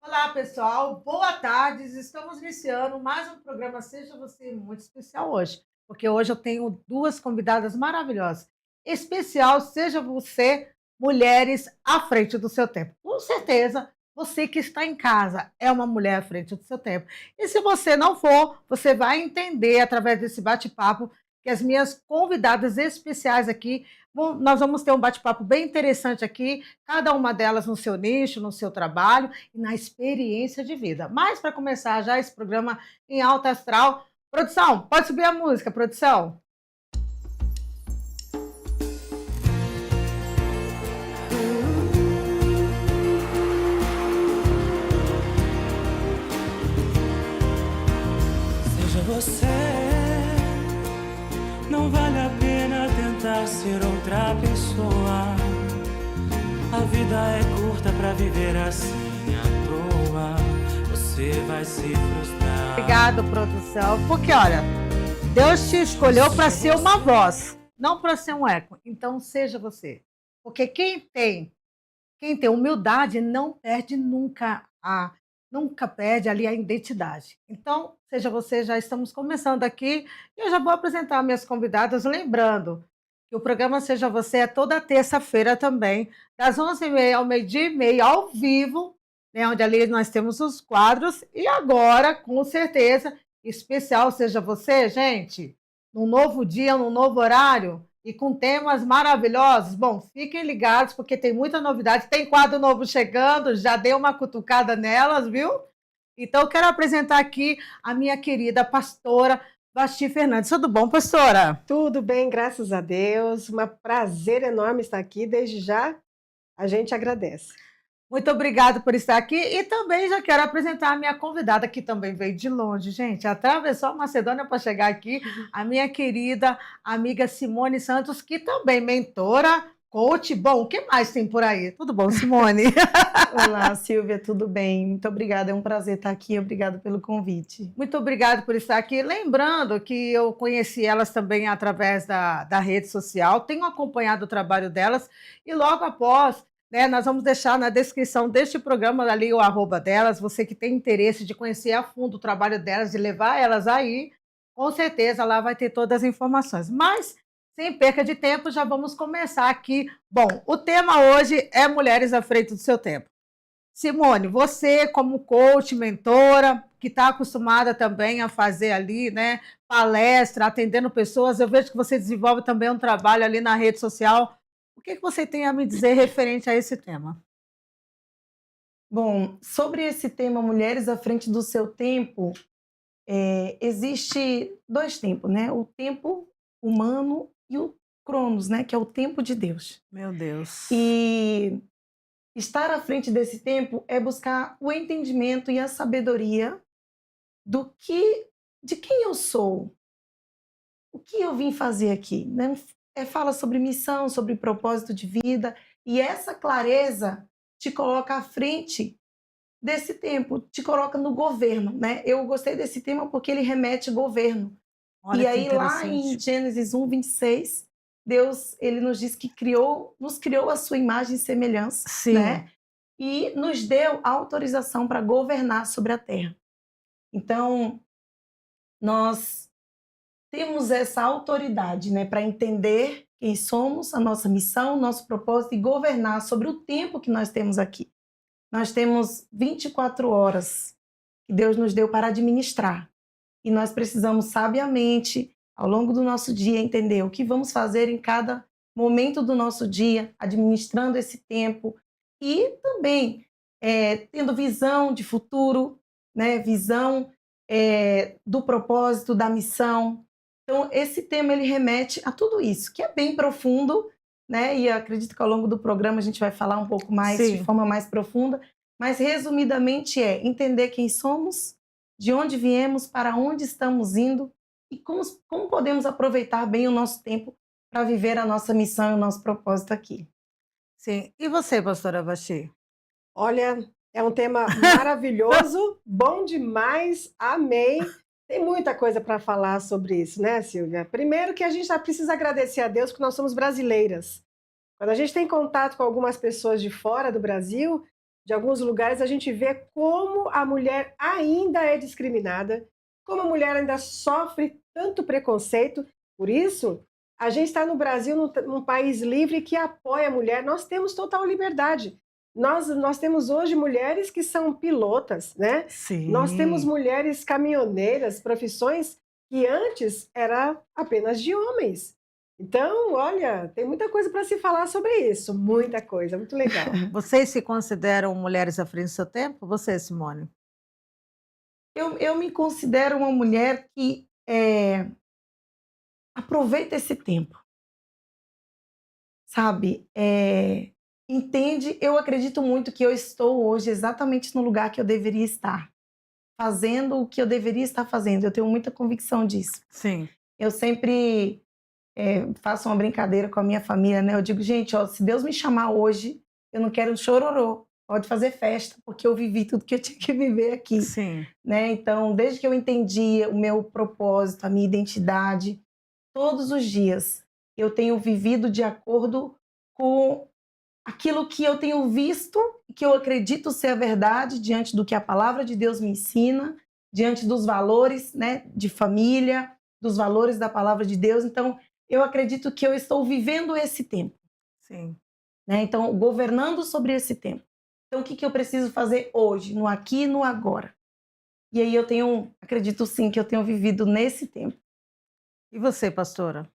Olá, pessoal. Boa tarde. Estamos iniciando mais um programa Seja Você muito especial hoje, porque hoje eu tenho duas convidadas maravilhosas. Especial Seja Você, mulheres à frente do seu tempo. Com certeza, você que está em casa é uma mulher à frente do seu tempo. E se você não for, você vai entender através desse bate-papo que as minhas convidadas especiais aqui, nós vamos ter um bate-papo bem interessante aqui, cada uma delas no seu nicho, no seu trabalho e na experiência de vida. Mas para começar já esse programa em alta astral, produção, pode subir a música, produção. Seja você, não vale a pena tentar ser outra pessoa. A vida é curta pra viver assim à toa. Você vai se frustrar. Obrigado, produção. Porque, olha, Deus te escolheu para ser uma voz, não para ser um eco. Então, seja você. Porque quem tem humildade não perde nunca perde ali a identidade. Então, seja você, já estamos começando aqui e eu já vou apresentar minhas convidadas, lembrando que o programa Seja Você é toda terça-feira também, das 11h30 ao meio-dia e meia, ao vivo, né, onde ali nós temos os quadros, e agora, com certeza, especial Seja Você, gente, num novo dia, num novo horário, e com temas maravilhosos. Bom, fiquem ligados, porque tem muita novidade. Tem quadro novo chegando, já dei uma cutucada nelas, viu? Então, eu quero apresentar aqui a minha querida pastora Vasti Fernandes. Tudo bom, pastora? Tudo bem, graças a Deus. Um prazer enorme estar aqui. Desde já, a gente agradece. Muito obrigada por estar aqui e também já quero apresentar a minha convidada, que também veio de longe, gente. Atravessou a Macedônia para chegar aqui, a minha querida amiga Simone Santos, que também mentora, coach. Bom, o que mais tem por aí? Tudo bom, Simone? Olá, Silvia, tudo bem? Muito obrigada, é um prazer estar aqui. Obrigada pelo convite. Muito obrigada por estar aqui. Lembrando que eu conheci elas também através da rede social, tenho acompanhado o trabalho delas e logo após, né, nós vamos deixar na descrição deste programa ali o arroba delas. Você que tem interesse de conhecer a fundo o trabalho delas, de levar elas aí, com certeza lá vai ter todas as informações. Mas, sem perca de tempo, já vamos começar aqui. Bom, o tema hoje é Mulheres à Frente do Seu Tempo. Simone, você como coach, mentora, que está acostumada também a fazer ali, né, palestra, atendendo pessoas, eu vejo que você desenvolve também um trabalho ali na rede social. O que você tem a me dizer referente a esse tema? Bom, sobre esse tema Mulheres à Frente do Seu Tempo, existe dois tempos, né? O tempo humano e o Cronos, né? Que é o tempo de Deus. Meu Deus. E estar à frente desse tempo é buscar o entendimento e a sabedoria de quem eu sou, o que eu vim fazer aqui, né? Fala sobre missão, sobre propósito de vida, e essa clareza te coloca à frente desse tempo, te coloca no governo, né? Eu gostei desse tema porque ele remete governo. Olha E que aí lá em interessante. Gênesis 1:26, Deus, ele nos diz que nos criou a sua imagem e semelhança, Sim, né? E nos deu autorização para governar sobre a terra. Então, nós temos essa autoridade, né, para entender quem somos, a nossa missão, nosso propósito e governar sobre o tempo que nós temos aqui. Nós temos 24 horas que Deus nos deu para administrar. E nós precisamos sabiamente, ao longo do nosso dia, entender o que vamos fazer em cada momento do nosso dia, administrando esse tempo e também tendo visão de futuro, né, visão do propósito, da missão. Então, esse tema ele remete a tudo isso, que é bem profundo, né? E acredito que ao longo do programa a gente vai falar um pouco mais, de sim. forma mais profunda, mas resumidamente é entender quem somos, de onde viemos, para onde estamos indo e como podemos aproveitar bem o nosso tempo para viver a nossa missão e o nosso propósito aqui. Sim. E você, pastora Vasti? Olha, é um tema maravilhoso, bom demais, amei. Tem muita coisa para falar sobre isso, né, Silvia? Primeiro que a gente já precisa agradecer a Deus que nós somos brasileiras. Quando a gente tem contato com algumas pessoas de fora do Brasil, de alguns lugares, a gente vê como a mulher ainda é discriminada, como a mulher ainda sofre tanto preconceito. Por isso, a gente está no Brasil, num país livre que apoia a mulher. Nós temos total liberdade. Nós temos hoje mulheres que são pilotas, né? Nós temos Sim. mulheres caminhoneiras, profissões que antes era apenas de homens. Então, olha, tem muita coisa para se falar sobre isso, muita coisa, muito legal. Vocês se consideram mulheres à frente do seu tempo? Você, Simone? Eu me considero uma mulher que aproveita esse tempo, sabe? Entende? Eu acredito muito que eu estou hoje exatamente no lugar que eu deveria estar, fazendo o que eu deveria estar fazendo. Eu tenho muita convicção disso. Sim. Eu sempre faço uma brincadeira com a minha família, né? Eu digo, gente, ó, se Deus me chamar hoje, eu não quero um chororô. Pode fazer festa, porque eu vivi tudo que eu tinha que viver aqui. Sim. Né? Então, desde que eu entendi o meu propósito, a minha identidade, todos os dias eu tenho vivido de acordo com aquilo que eu tenho visto e que eu acredito ser a verdade diante do que a palavra de Deus me ensina, diante dos valores, né, de família, dos valores da palavra de Deus. Então, eu acredito que eu estou vivendo esse tempo. Sim. Né? Então, governando sobre esse tempo. Então, o que eu preciso fazer hoje, no aqui e no agora? E aí acredito sim que eu tenho vivido nesse tempo. E você, pastora?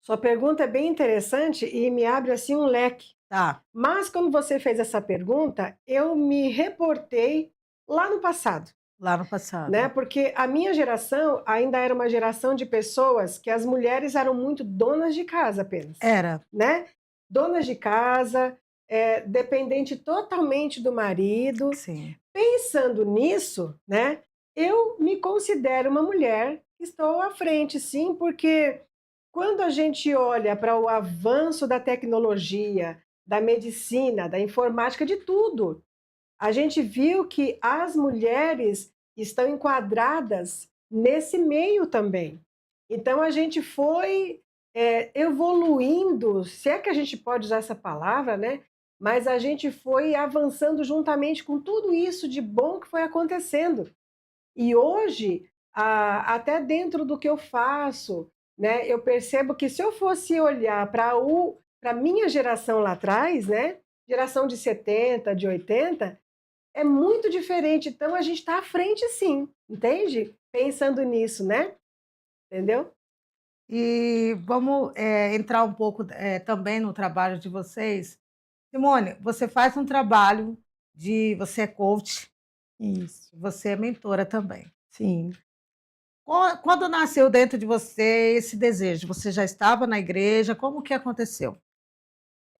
Sua pergunta é bem interessante e me abre assim um leque. Tá. Mas quando você fez essa pergunta, eu me reportei lá no passado, Lá no passado. né? Porque a minha geração ainda era uma geração de pessoas que as mulheres eram muito donas de casa apenas, Era. né? Donas de casa, dependente totalmente do marido. Sim. Pensando nisso, né? Eu me considero uma mulher que estou à frente, sim, porque quando a gente olha para o avanço da tecnologia, da medicina, da informática, de tudo, a gente viu que as mulheres estão enquadradas nesse meio também. Então a gente foi evoluindo, se é que a gente pode usar essa palavra, né? Mas a gente foi avançando juntamente com tudo isso de bom que foi acontecendo. E hoje, até dentro do que eu faço, né, eu percebo que se eu fosse olhar para a minha geração lá atrás, né, geração de 70, de 80, é muito diferente. Então a gente está à frente sim, entende? Pensando nisso, né? Entendeu? E vamos entrar um pouco também no trabalho de vocês. Simone, você faz um trabalho você é coach, Isso, você é mentora também. sim. Quando nasceu dentro de você esse desejo? Você já estava na igreja? Como que aconteceu?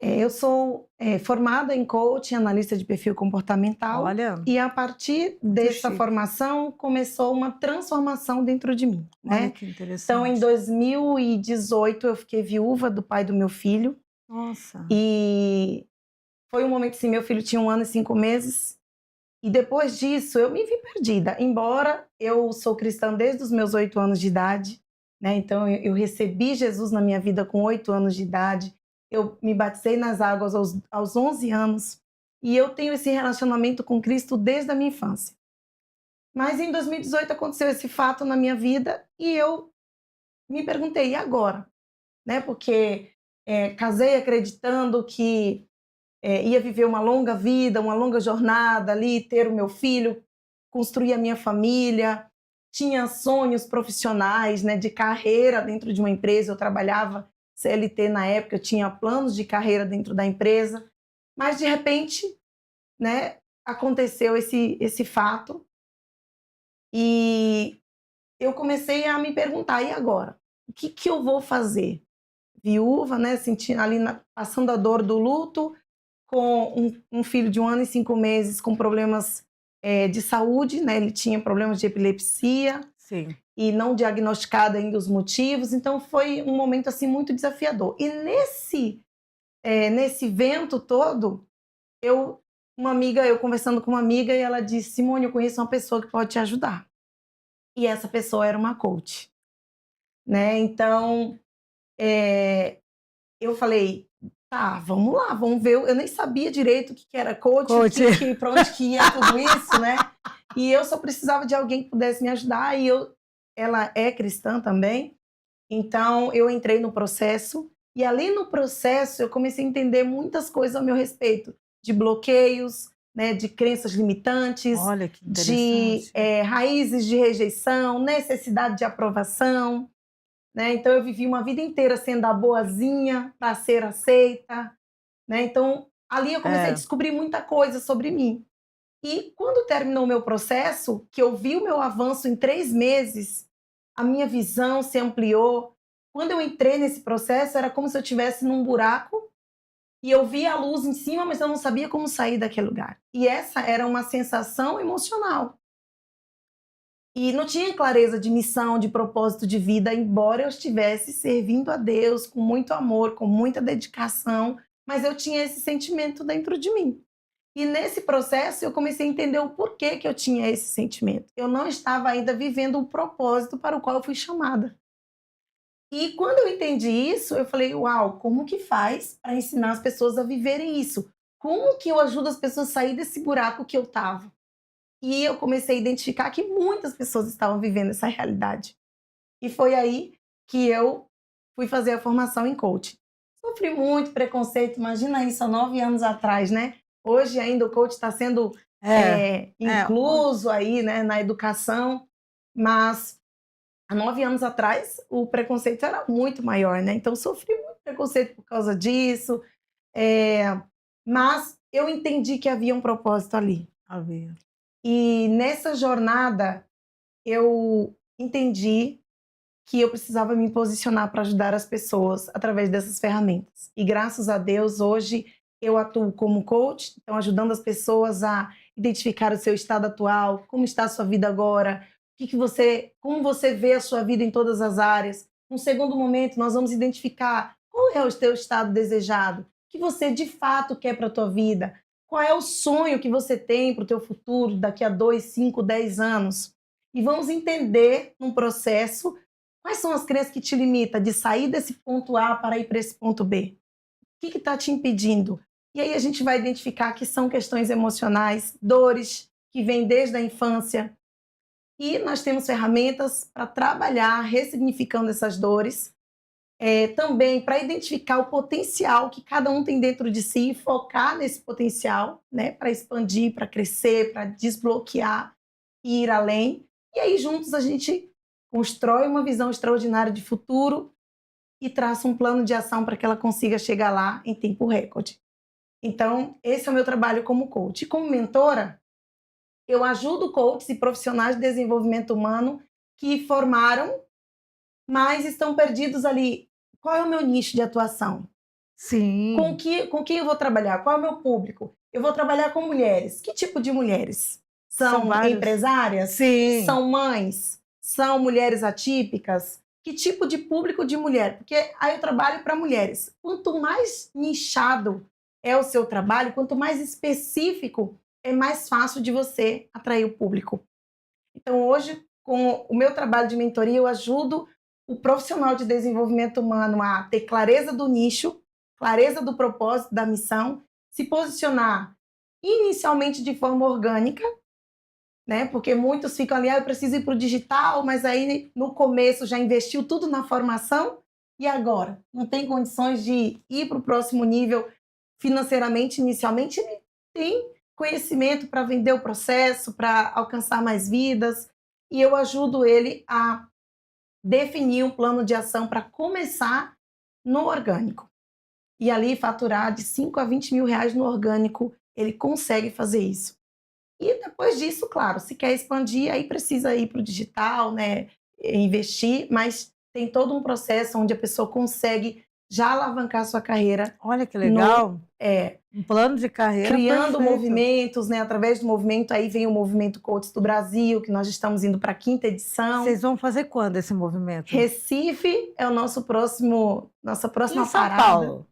Eu sou formada em coaching, analista de perfil comportamental, Olha, e a partir muito dessa chique. formação começou uma transformação dentro de mim, Olha né? que Então, interessante. em 2018, eu fiquei viúva do pai do meu filho, Nossa, e foi um momento assim, meu filho tinha 1 ano e 5 meses, e depois disso eu me vi perdida, embora eu sou cristã desde os meus 8 anos de idade, né? Então eu recebi Jesus na minha vida com 8 anos de idade, eu me batizei nas águas aos 11 anos, e eu tenho esse relacionamento com Cristo desde a minha infância. Mas em 2018 aconteceu esse fato na minha vida e eu me perguntei, e agora? Né? Porque casei acreditando que ia viver uma longa vida, uma longa jornada ali, ter o meu filho, construir a minha família, tinha sonhos profissionais, né, de carreira dentro de uma empresa, eu trabalhava CLT na época, eu tinha planos de carreira dentro da empresa, mas de repente, né, aconteceu esse fato e eu comecei a me perguntar, e agora? O que eu vou fazer? Viúva, né, sentindo ali, passando a dor do luto, com um filho de 1 ano e 5 meses com problemas de saúde, né? Ele tinha problemas de epilepsia sim. e não diagnosticado ainda os motivos, então foi um momento assim muito desafiador. E nesse vento todo, eu conversando com uma amiga e ela disse, Simone, eu conheço uma pessoa que pode te ajudar. E essa pessoa era uma coach, né? Então eu falei, Tá, vamos lá, vamos ver. Eu nem sabia direito o que era coach, Coach. para onde que ia tudo isso, né? E eu só precisava de alguém que pudesse me ajudar. Ela é cristã também, então eu entrei no processo. E ali no processo eu comecei a entender muitas coisas ao meu respeito, de bloqueios, né, de crenças limitantes, Olha que de interessante. raízes de rejeição, necessidade de aprovação, né? Então eu vivi uma vida inteira sendo a boazinha para ser aceita, né? Então ali eu comecei a descobrir muita coisa sobre mim. E quando terminou o meu processo, que eu vi o meu avanço em 3 meses, a minha visão se ampliou. Quando eu entrei nesse processo, era como se eu estivesse num buraco e eu via a luz em cima, mas eu não sabia como sair daquele lugar. E essa era uma sensação emocional. E não tinha clareza de missão, de propósito de vida, embora eu estivesse servindo a Deus com muito amor, com muita dedicação, mas eu tinha esse sentimento dentro de mim. E nesse processo eu comecei a entender o porquê que eu tinha esse sentimento. Eu não estava ainda vivendo o propósito para o qual eu fui chamada. E quando eu entendi isso, eu falei, uau, como que faz para ensinar as pessoas a viverem isso? Como que eu ajudo as pessoas a sair desse buraco que eu estava? E eu comecei a identificar que muitas pessoas estavam vivendo essa realidade. E foi aí que eu fui fazer a formação em coaching. Sofri muito preconceito, imagina isso há 9 anos atrás, né? Hoje ainda o coach está sendo incluso aí, né, na educação, mas há 9 anos atrás o preconceito era muito maior, né? Então sofri muito preconceito por causa disso, mas eu entendi que havia um propósito ali. Havia. E nessa jornada eu entendi que eu precisava me posicionar para ajudar as pessoas através dessas ferramentas. E graças a Deus, hoje eu atuo como coach, então ajudando as pessoas a identificar o seu estado atual, como está a sua vida agora, como você vê a sua vida em todas as áreas. Num segundo momento, nós vamos identificar qual é o teu estado desejado, o que você de fato quer para a tua vida, qual é o sonho que você tem para o teu futuro daqui a 2, 5, 10 anos. E vamos entender num processo quais são as crenças que te limitam de sair desse ponto A para ir para esse ponto B. O que está te impedindo? E aí a gente vai identificar que são questões emocionais, dores que vêm desde a infância. E nós temos ferramentas para trabalhar ressignificando essas dores, também para identificar o potencial que cada um tem dentro de si e focar nesse potencial, né, para expandir, para crescer, para desbloquear e ir além. E aí juntos a gente constrói uma visão extraordinária de futuro e traça um plano de ação para que ela consiga chegar lá em tempo recorde. Então, esse é o meu trabalho como coach. E como mentora, eu ajudo coaches e profissionais de desenvolvimento humano que formaram, mas estão perdidos ali. Qual é o meu nicho de atuação? Sim. Com quem eu vou trabalhar? Qual é o meu público? Eu vou trabalhar com mulheres. Que tipo de mulheres? São empresárias? Sim. São mães? São mulheres atípicas? Que tipo de público de mulher? Porque aí eu trabalho para mulheres. Quanto mais nichado é o seu trabalho, quanto mais específico, é mais fácil de você atrair o público. Então, hoje, com o meu trabalho de mentoria, eu ajudo o profissional de desenvolvimento humano a ter clareza do nicho, clareza do propósito, da missão, se posicionar inicialmente de forma orgânica, né? Porque muitos ficam ali, eu preciso ir para o digital, mas aí no começo já investiu tudo na formação e agora não tem condições de ir para o próximo nível financeiramente, inicialmente, ele tem conhecimento para vender o processo, para alcançar mais vidas, e eu ajudo ele a definir um plano de ação para começar no orgânico. E ali faturar de 5 a 20 mil reais no orgânico, ele consegue fazer isso. E depois disso, claro, se quer expandir, aí precisa ir para o digital, né, investir, mas tem todo um processo onde a pessoa consegue já alavancar sua carreira. Olha que legal. Um plano de carreira criando perfeito. movimentos, né? Através do movimento, aí vem o Movimento Coaches do Brasil, que nós estamos indo para a 5ª edição. Vocês vão fazer quando esse movimento? Recife é nossa próxima Em São parada. Paulo.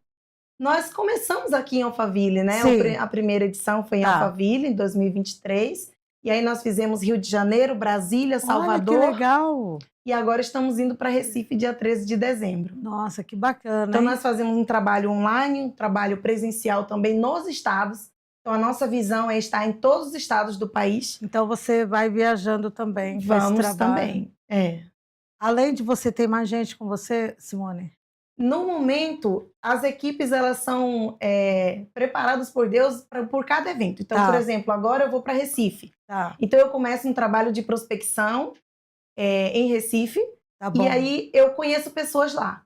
Nós começamos aqui em Alphaville, né? Sim. A primeira edição foi em Tá. Alphaville, em 2023. E aí nós fizemos Rio de Janeiro, Brasília, Olha, que Salvador. legal. E agora estamos indo para Recife, dia 13 de dezembro. Nossa, que bacana, Então, hein? nós fazemos um trabalho online, um trabalho presencial também nos estados. Então, a nossa visão é estar em todos os estados do país. Então você vai viajando também com esse Vamos trabalho. também. É. Além de você ter mais gente com você, Simone? No momento, as equipes elas são preparadas por Deus por cada evento. Então, Tá. por exemplo, agora eu vou para Recife. Tá, Então, eu começo um trabalho de prospecção em Recife. tá bom. E aí, eu conheço pessoas lá.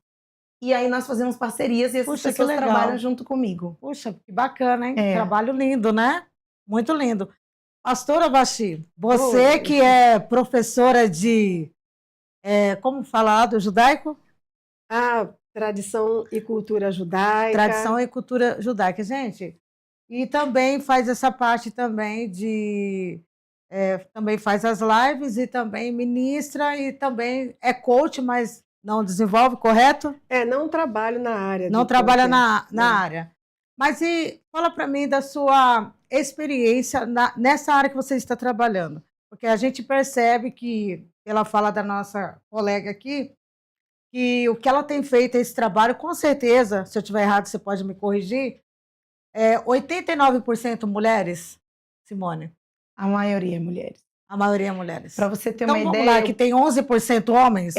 E aí, nós fazemos parcerias e essas Puxa, que pessoas legal. trabalham junto comigo. Puxa, que bacana, hein? É. Trabalho lindo, né? Muito lindo. Pastora Bachi, você Oi. que é professora de, como falar, do judaico? A tradição e cultura judaica. Tradição e cultura judaica, gente. E também faz essa parte também também faz as lives e também ministra e também é coach, mas não desenvolve, correto? Não trabalho na área. Não de trabalha coaching. na área. Mas e fala para mim da sua experiência nessa área que você está trabalhando. Porque a gente percebe que, pela fala da nossa colega aqui, que o que ela tem feito esse trabalho, com certeza, se eu estiver errado, você pode me corrigir, 89% mulheres, Simone. A maioria é mulheres. A maioria é mulheres. Para você ter Então uma vamos ideia, lá, que tem 11% homens.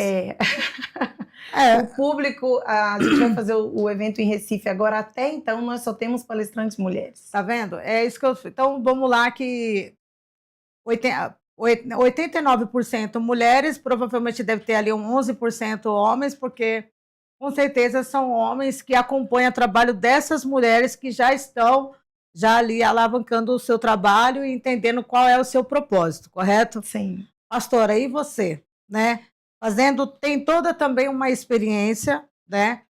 o público, a gente vai fazer o evento em Recife agora. Até então, nós só temos palestrantes mulheres. Tá vendo? É isso que eu. Então vamos lá, que 89% mulheres, provavelmente deve ter ali 11% homens, porque com certeza são homens que acompanham o trabalho dessas mulheres que já estão ali alavancando o seu trabalho e entendendo qual é o seu propósito, correto? Sim. Pastora, e você, né? Tem toda também uma experiência, né?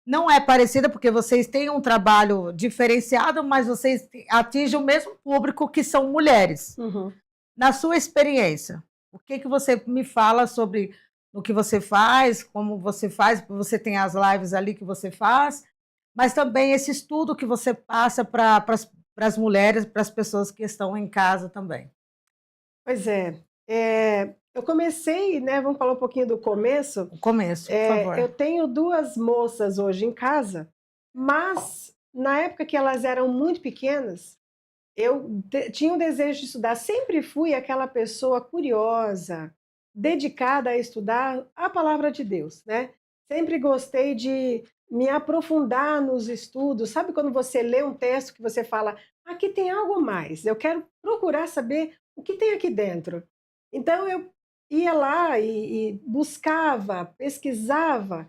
Não é parecida, porque vocês têm um trabalho diferenciado, mas vocês atingem o mesmo público, que são mulheres. Uhum. Na sua experiência, o que você me fala sobre o que você faz, como você faz? Você tem as lives ali que você faz, mas também esse estudo que você passa para as mulheres, para as pessoas que estão em casa também. Pois eu comecei, né? Vamos falar um pouquinho do começo. O começo, por favor. Eu tenho 2 moças hoje em casa, mas na época que elas eram muito pequenas, eu tinha um desejo de estudar. Sempre fui aquela pessoa curiosa, dedicada a estudar a palavra de Deus, né? Sempre gostei de me aprofundar nos estudos. Sabe quando você lê um texto que você fala, aqui tem algo a mais, eu quero procurar saber o que tem aqui dentro. Então eu ia lá e buscava, pesquisava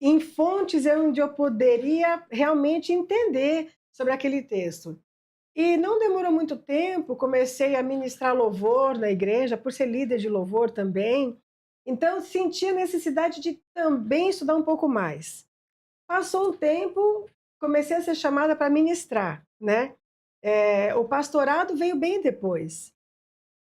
em fontes onde eu poderia realmente entender sobre aquele texto. E não demorou muito tempo, comecei a ministrar louvor na igreja, por ser líder de louvor também. Então, senti a necessidade de também estudar um pouco mais. Passou um tempo, comecei a ser chamada para ministrar, né? O pastorado veio bem depois.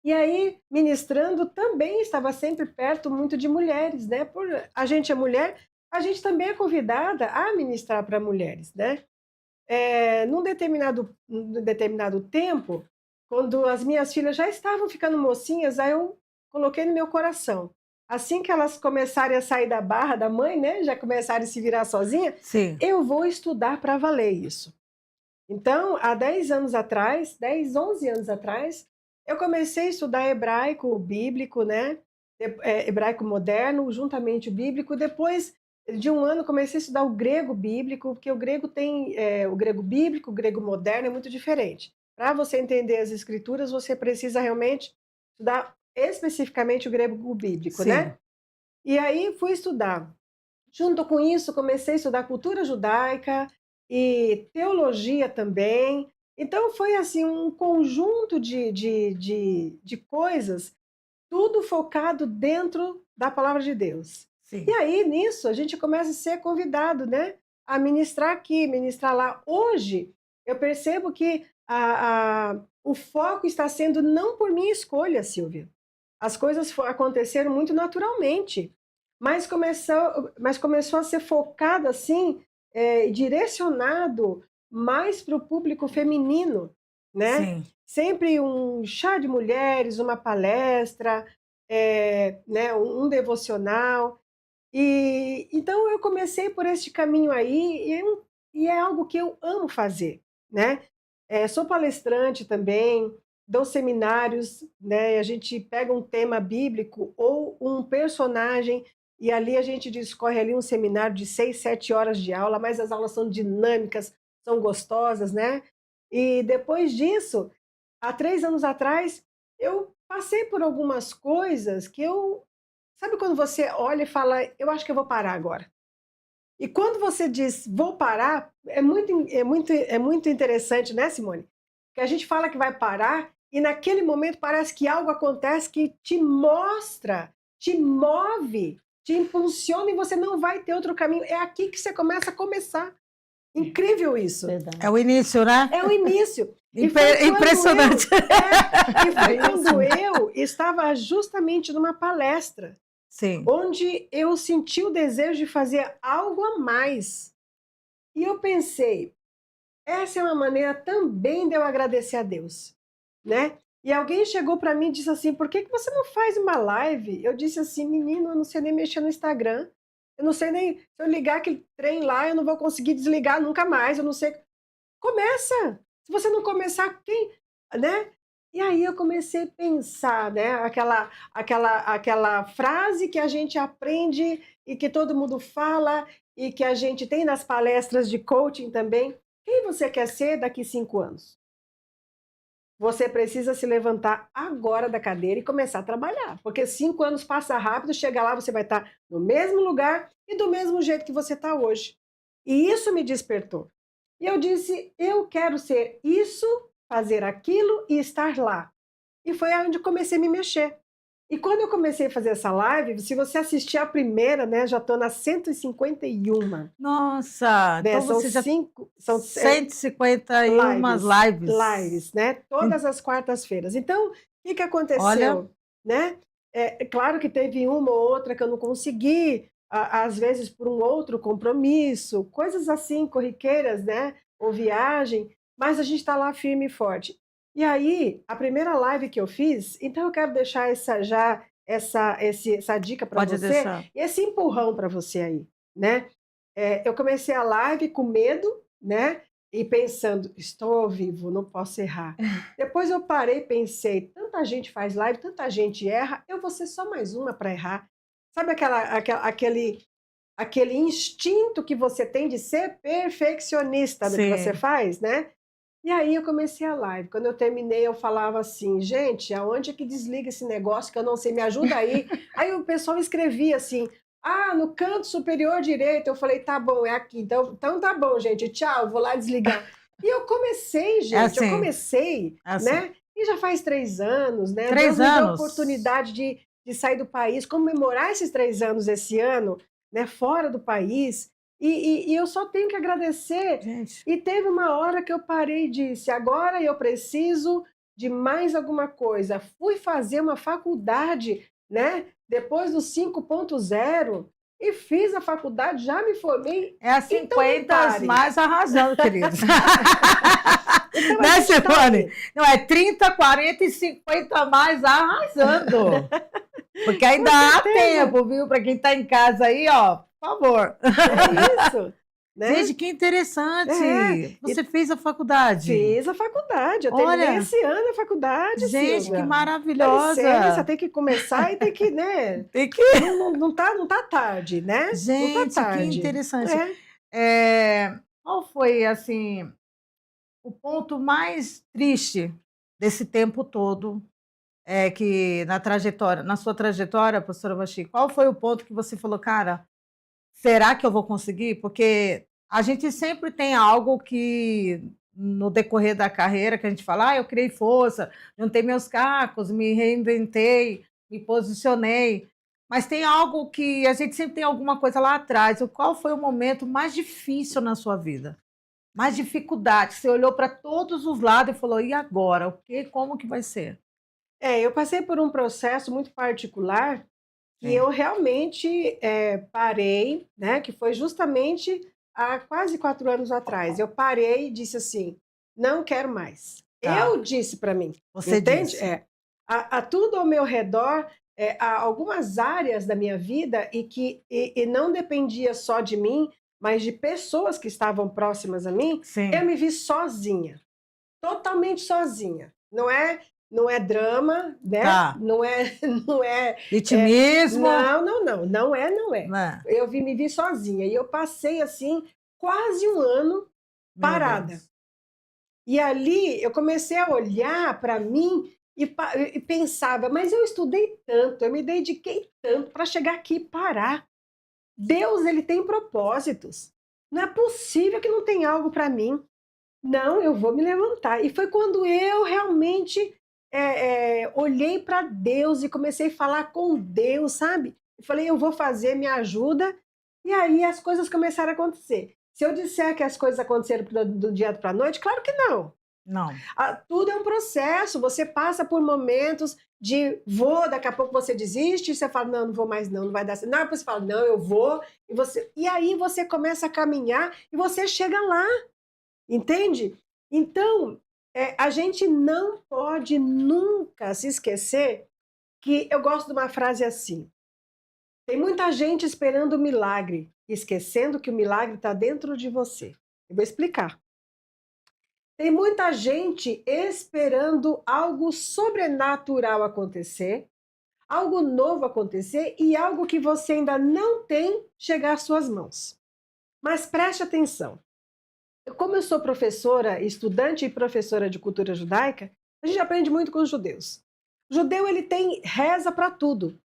E aí, ministrando, também estava sempre perto muito de mulheres, né? Por a gente é mulher, a gente também é convidada a ministrar para mulheres, né? Num determinado tempo, quando as minhas filhas já estavam ficando mocinhas, aí eu coloquei no meu coração. Assim que elas começarem a sair da barra da mãe, né, já começarem a se virar sozinha, Sim. eu vou estudar para valer isso. Então, há 10 anos atrás, 10, 11 anos atrás, eu comecei a estudar hebraico bíblico, né, hebraico moderno, juntamente o bíblico. Depois de um ano, comecei a estudar o grego bíblico, porque o grego tem o grego bíblico, o grego moderno é muito diferente. Para você entender as escrituras, você precisa realmente estudar especificamente o grego bíblico, Sim. né? E aí fui estudar. Junto com isso, comecei a estudar cultura judaica e teologia também. Então foi assim um conjunto de coisas, tudo focado dentro da palavra de Deus. Sim. E aí, nisso, a gente começa a ser convidado, né, a ministrar aqui, ministrar lá. Hoje, eu percebo que o foco está sendo não por minha escolha, Silvia. As coisas aconteceram muito naturalmente, mas começou a ser focado assim, direcionado mais para o público feminino. né? Sim. Sempre um chá de mulheres, uma palestra, né, um devocional. E então eu comecei por este caminho aí e é algo que eu amo fazer, né? Sou palestrante também, dou seminários, né? A gente pega um tema bíblico ou um personagem e ali a gente discorre ali um seminário de 6, 7 horas de aula, mas as aulas são dinâmicas, são gostosas, né? E depois disso, há 3 anos atrás, eu passei por algumas coisas que eu... Sabe quando você olha e fala, eu acho que eu vou parar agora? E quando você diz, vou parar, é muito interessante, né, Simone? Que a gente fala que vai parar e naquele momento parece que algo acontece que te mostra, te move, te impulsiona e você não vai ter outro caminho. É aqui que você começa a começar. Incrível isso. Verdade. É o início, né? É o início. E foi quando Impressionante. E foi quando eu estava justamente numa palestra, Sim. onde eu senti o desejo de fazer algo a mais. E eu pensei, essa é uma maneira também de eu agradecer a Deus, né? E alguém chegou para mim e disse assim, por que você não faz uma live? Eu disse assim, menino, eu não sei nem mexer no Instagram, eu não sei nem, se eu ligar aquele trem lá, eu não vou conseguir desligar nunca mais, eu não sei. Começa! Se você não começar, quem, né? E aí eu comecei a pensar, né? Aquela frase que a gente aprende e que todo mundo fala e que a gente tem nas palestras de coaching também. Quem você quer ser daqui 5 anos? Você precisa se levantar agora da cadeira e começar a trabalhar, porque 5 anos passa rápido, chega lá, você vai estar no mesmo lugar e do mesmo jeito que você está hoje. E isso me despertou. E eu disse, eu quero ser isso, fazer aquilo e estar lá. E foi onde comecei a me mexer. E quando eu comecei a fazer essa live, se você assistir a primeira, né, já estou na 151. Nossa, Né? então São você já 151 lives. Lives, né? Todas as quartas-feiras. Então, o que aconteceu? Olha, né? Claro que teve uma ou outra que eu não consegui, às vezes por um outro compromisso, coisas assim, corriqueiras, né? Ou viagem, mas a gente está lá firme e forte. E aí, a primeira live que eu fiz, então eu quero deixar essa dica para pode você, deixar. e esse empurrão para você aí, né? Eu comecei a live com medo, né? E pensando, estou ao vivo, não posso errar. Depois eu parei e pensei, tanta gente faz live, tanta gente erra, eu vou ser só mais uma para errar. Sabe aquele instinto que você tem de ser perfeccionista no que Sim. você faz, né? E aí eu comecei a live. Quando eu terminei, eu falava assim, gente, aonde é que desliga esse negócio que eu não sei, me ajuda aí. Aí o pessoal escrevia assim, no canto superior direito. Eu falei, tá bom, é aqui. Então tá bom, gente, tchau, vou lá desligar. E eu comecei, gente, assim. eu comecei, Assim. né? E já faz 3 anos, né? 3 Deus me deu a anos. oportunidade de sair do país, comemorar esses 3 anos esse ano, né? Fora do país. E eu só tenho que agradecer. Gente, E teve uma hora que eu parei e disse, agora eu preciso de mais alguma coisa. Fui fazer uma faculdade, né? Depois do 5.0 e fiz a faculdade, já me formei. é a 50 mais arrasando, queridos. Então, Né, a gente tá Simone? aí. Não, é 30, 40 e 50 mais arrasando. Porque ainda há tempo, viu? Para quem está em casa aí, ó, por favor. É isso. Né? Gente, que interessante. Você fez a faculdade? Fiz a faculdade. Eu Olha, terminei esse ano a faculdade, gente, Silvia. que maravilhosa. Dá licença, tem que começar e tem que, né? Tem que... Não tá tarde, né? Gente, não tá tarde. que interessante. É. Qual foi, assim, o ponto mais triste desse tempo todo? Que na sua trajetória, professora Vachi, qual foi o ponto que você falou, cara, será que eu vou conseguir? Porque a gente sempre tem algo que, no decorrer da carreira, que a gente fala, eu criei força, juntei meus cacos, me reinventei, me posicionei. Mas tem algo que a gente sempre tem alguma coisa lá atrás. Qual foi o momento mais difícil na sua vida? Mais dificuldade? Você olhou para todos os lados e falou, e agora? Como que vai ser? Eu passei por um processo muito particular e eu realmente parei, né? Que foi justamente há quase 4 anos atrás. Eu parei e disse assim, não quero mais. Tá. Eu disse para mim. Você Entende? disse. A tudo ao meu redor, há algumas áreas da minha vida e não dependia só de mim, mas de pessoas que estavam próximas a mim, Sim. eu me vi sozinha, totalmente sozinha. Não é drama, né? Tá. Não é Vitimismo. não é. Né? Eu me vi sozinha e eu passei assim quase um ano Meu parada. Deus. E ali eu comecei a olhar para mim e pensava, mas eu estudei tanto, eu me dediquei tanto para chegar aqui e parar. Deus, ele tem propósitos. Não é possível que não tenha algo para mim. Não, eu vou me levantar. E foi quando eu realmente olhei para Deus e comecei a falar com Deus, sabe? Eu falei, eu vou fazer, me ajuda. E aí as coisas começaram a acontecer. Se eu disser que as coisas aconteceram do dia para a noite, claro que não. Não. Tudo é um processo, você passa por momentos de daqui a pouco você desiste, e você fala, não vou mais não vai dar certo. Não, depois você fala, não, eu vou, e aí você começa a caminhar e você chega lá, entende? Então, a gente não pode nunca se esquecer que eu gosto de uma frase assim, tem muita gente esperando o milagre, esquecendo que o milagre está dentro de você. Eu vou explicar. Tem muita gente esperando algo sobrenatural acontecer, algo novo acontecer e algo que você ainda não tem chegar às suas mãos. Mas preste atenção. Como eu sou professora, estudante e professora de cultura judaica, a gente aprende muito com os judeus. O judeu, ele tem reza para tudo.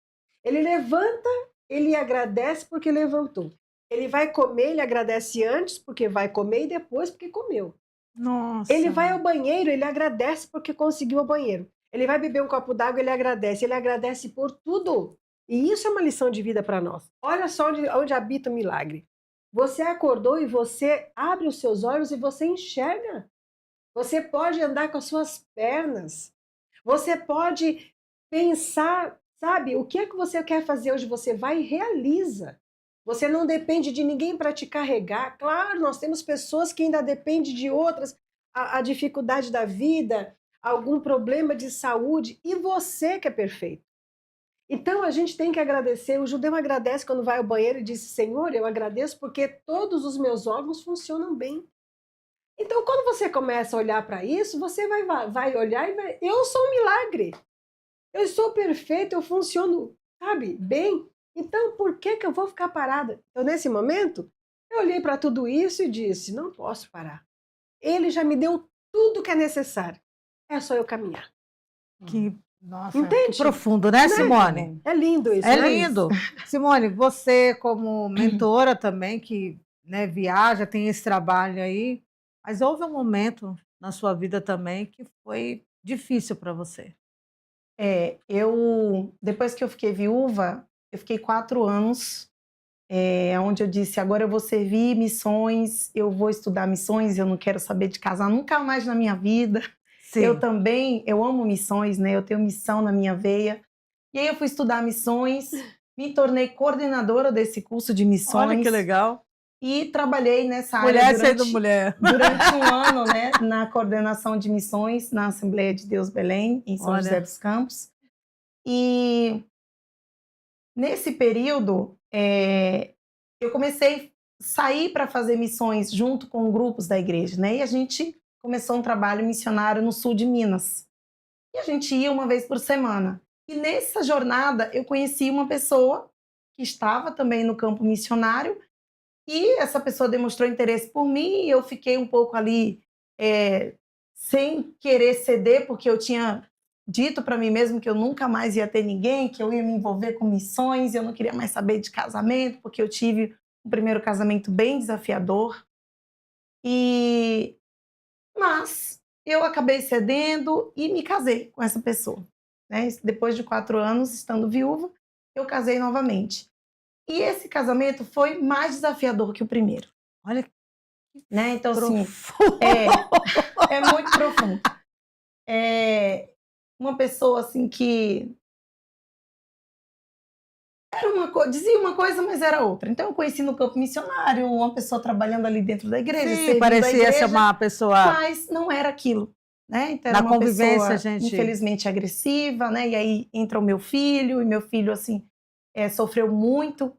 Ele levanta, ele agradece porque levantou. Ele vai comer, ele agradece antes porque vai comer e depois porque comeu. Nossa. Ele vai ao banheiro, ele agradece porque conseguiu o banheiro. Ele vai beber um copo d'água, ele agradece por tudo. E isso é uma lição de vida para nós. Olha só onde habita o milagre. Você acordou e você abre os seus olhos e você enxerga. Você pode andar com as suas pernas. Você pode pensar, sabe, o que é que você quer fazer hoje? Você vai e realiza. Você não depende de ninguém para te carregar. Claro, nós temos pessoas que ainda dependem de outras, a dificuldade da vida, algum problema de saúde, e você que é perfeito. Então a gente tem que agradecer. O judeu agradece quando vai ao banheiro e diz, Senhor, eu agradeço porque todos os meus órgãos funcionam bem. Então quando você começa a olhar para isso, você vai olhar e vai, eu sou um milagre. Eu sou perfeito, eu funciono, sabe, bem. Então, por que eu vou ficar parada? Então, nesse momento, eu olhei para tudo isso e disse, não posso parar. Ele já me deu tudo que é necessário. É só eu caminhar. Nossa, entende? Que profundo, né, Simone? É lindo isso, É né? lindo. Simone, você como mentora também, que viaja, tem esse trabalho aí, mas houve um momento na sua vida também que foi difícil para você. Depois que eu fiquei viúva, eu fiquei 4 anos, onde eu disse, agora eu vou servir missões, eu vou estudar missões, eu não quero saber de casar nunca mais na minha vida. Sim. Eu amo missões, né? Eu tenho missão na minha veia. E aí eu fui estudar missões, me tornei coordenadora desse curso de missões. Olha que legal. E trabalhei nessa Mulher área sendo mulher. durante um ano, né? Na coordenação de missões na Assembleia de Deus Belém, em São José dos Campos. E nesse período, eu comecei a sair para fazer missões junto com grupos da igreja, né? E a gente começou um trabalho missionário no sul de Minas. E a gente ia uma vez por semana. E nessa jornada, eu conheci uma pessoa que estava também no campo missionário, e essa pessoa demonstrou interesse por mim, e eu fiquei um pouco ali sem querer ceder, porque eu tinha dito para mim mesmo que eu nunca mais ia ter ninguém, que eu ia me envolver com missões, eu não queria mais saber de casamento, porque eu tive um primeiro casamento bem desafiador. Mas eu acabei cedendo e me casei com essa pessoa, né? Depois de 4 anos, estando viúva, eu casei novamente. E esse casamento foi mais desafiador que o primeiro. Olha, né? Então, assim, profundo. é muito profundo. Uma pessoa, assim, que dizia uma coisa, mas era outra. Então, eu conheci no campo missionário, uma pessoa trabalhando ali dentro da igreja. Sim, parecia ser uma pessoa... Mas não era aquilo. né? Então era Na uma convivência, pessoa, gente. infelizmente, agressiva, né? E aí entra o meu filho, e meu filho, assim, sofreu muito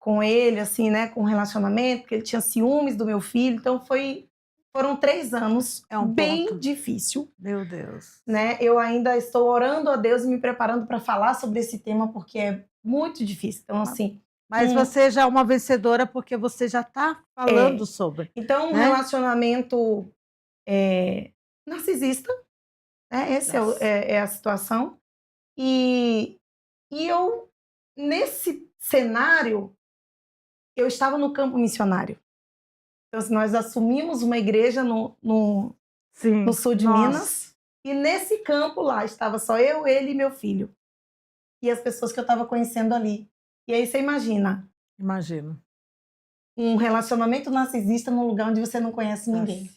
com ele, assim, né? Com o relacionamento, porque ele tinha ciúmes do meu filho. Então foram 3 anos É um bem ponto. difícil, Meu Deus. né? Eu ainda estou orando a Deus e me preparando para falar sobre esse tema, porque é muito difícil. Então, assim, Mas você já é uma vencedora porque você já está falando sobre. então um né? relacionamento narcisista, né? Essa Nossa. é a situação. E eu, nesse cenário, eu estava no campo missionário. Então, assim, nós assumimos uma igreja no Sim. sul de Nossa. Minas. E nesse campo lá estava só eu, ele e meu filho. E as pessoas que eu estava conhecendo ali. E aí você imagina Imagino. um relacionamento narcisista num lugar onde você não conhece ninguém.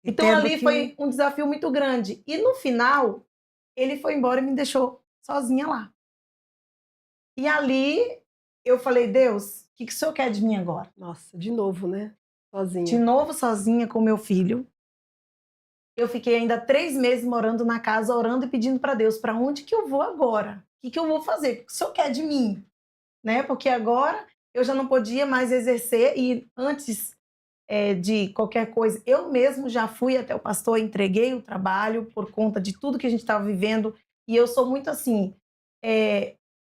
Então Entendo ali que- foi um desafio muito grande. E no final, ele foi embora e me deixou sozinha lá. E ali eu falei, Deus, o que o Senhor quer de mim agora? Nossa, de novo, né? Sozinha. De novo sozinha com meu filho. Eu fiquei ainda 3 meses morando na casa, orando e pedindo para Deus, para onde que eu vou agora? O que eu vou fazer? O que o Senhor quer de mim? Né? Porque agora eu já não podia mais exercer e antes de qualquer coisa, eu mesmo já fui até o pastor, entreguei o trabalho por conta de tudo que a gente estava vivendo. E eu sou muito assim,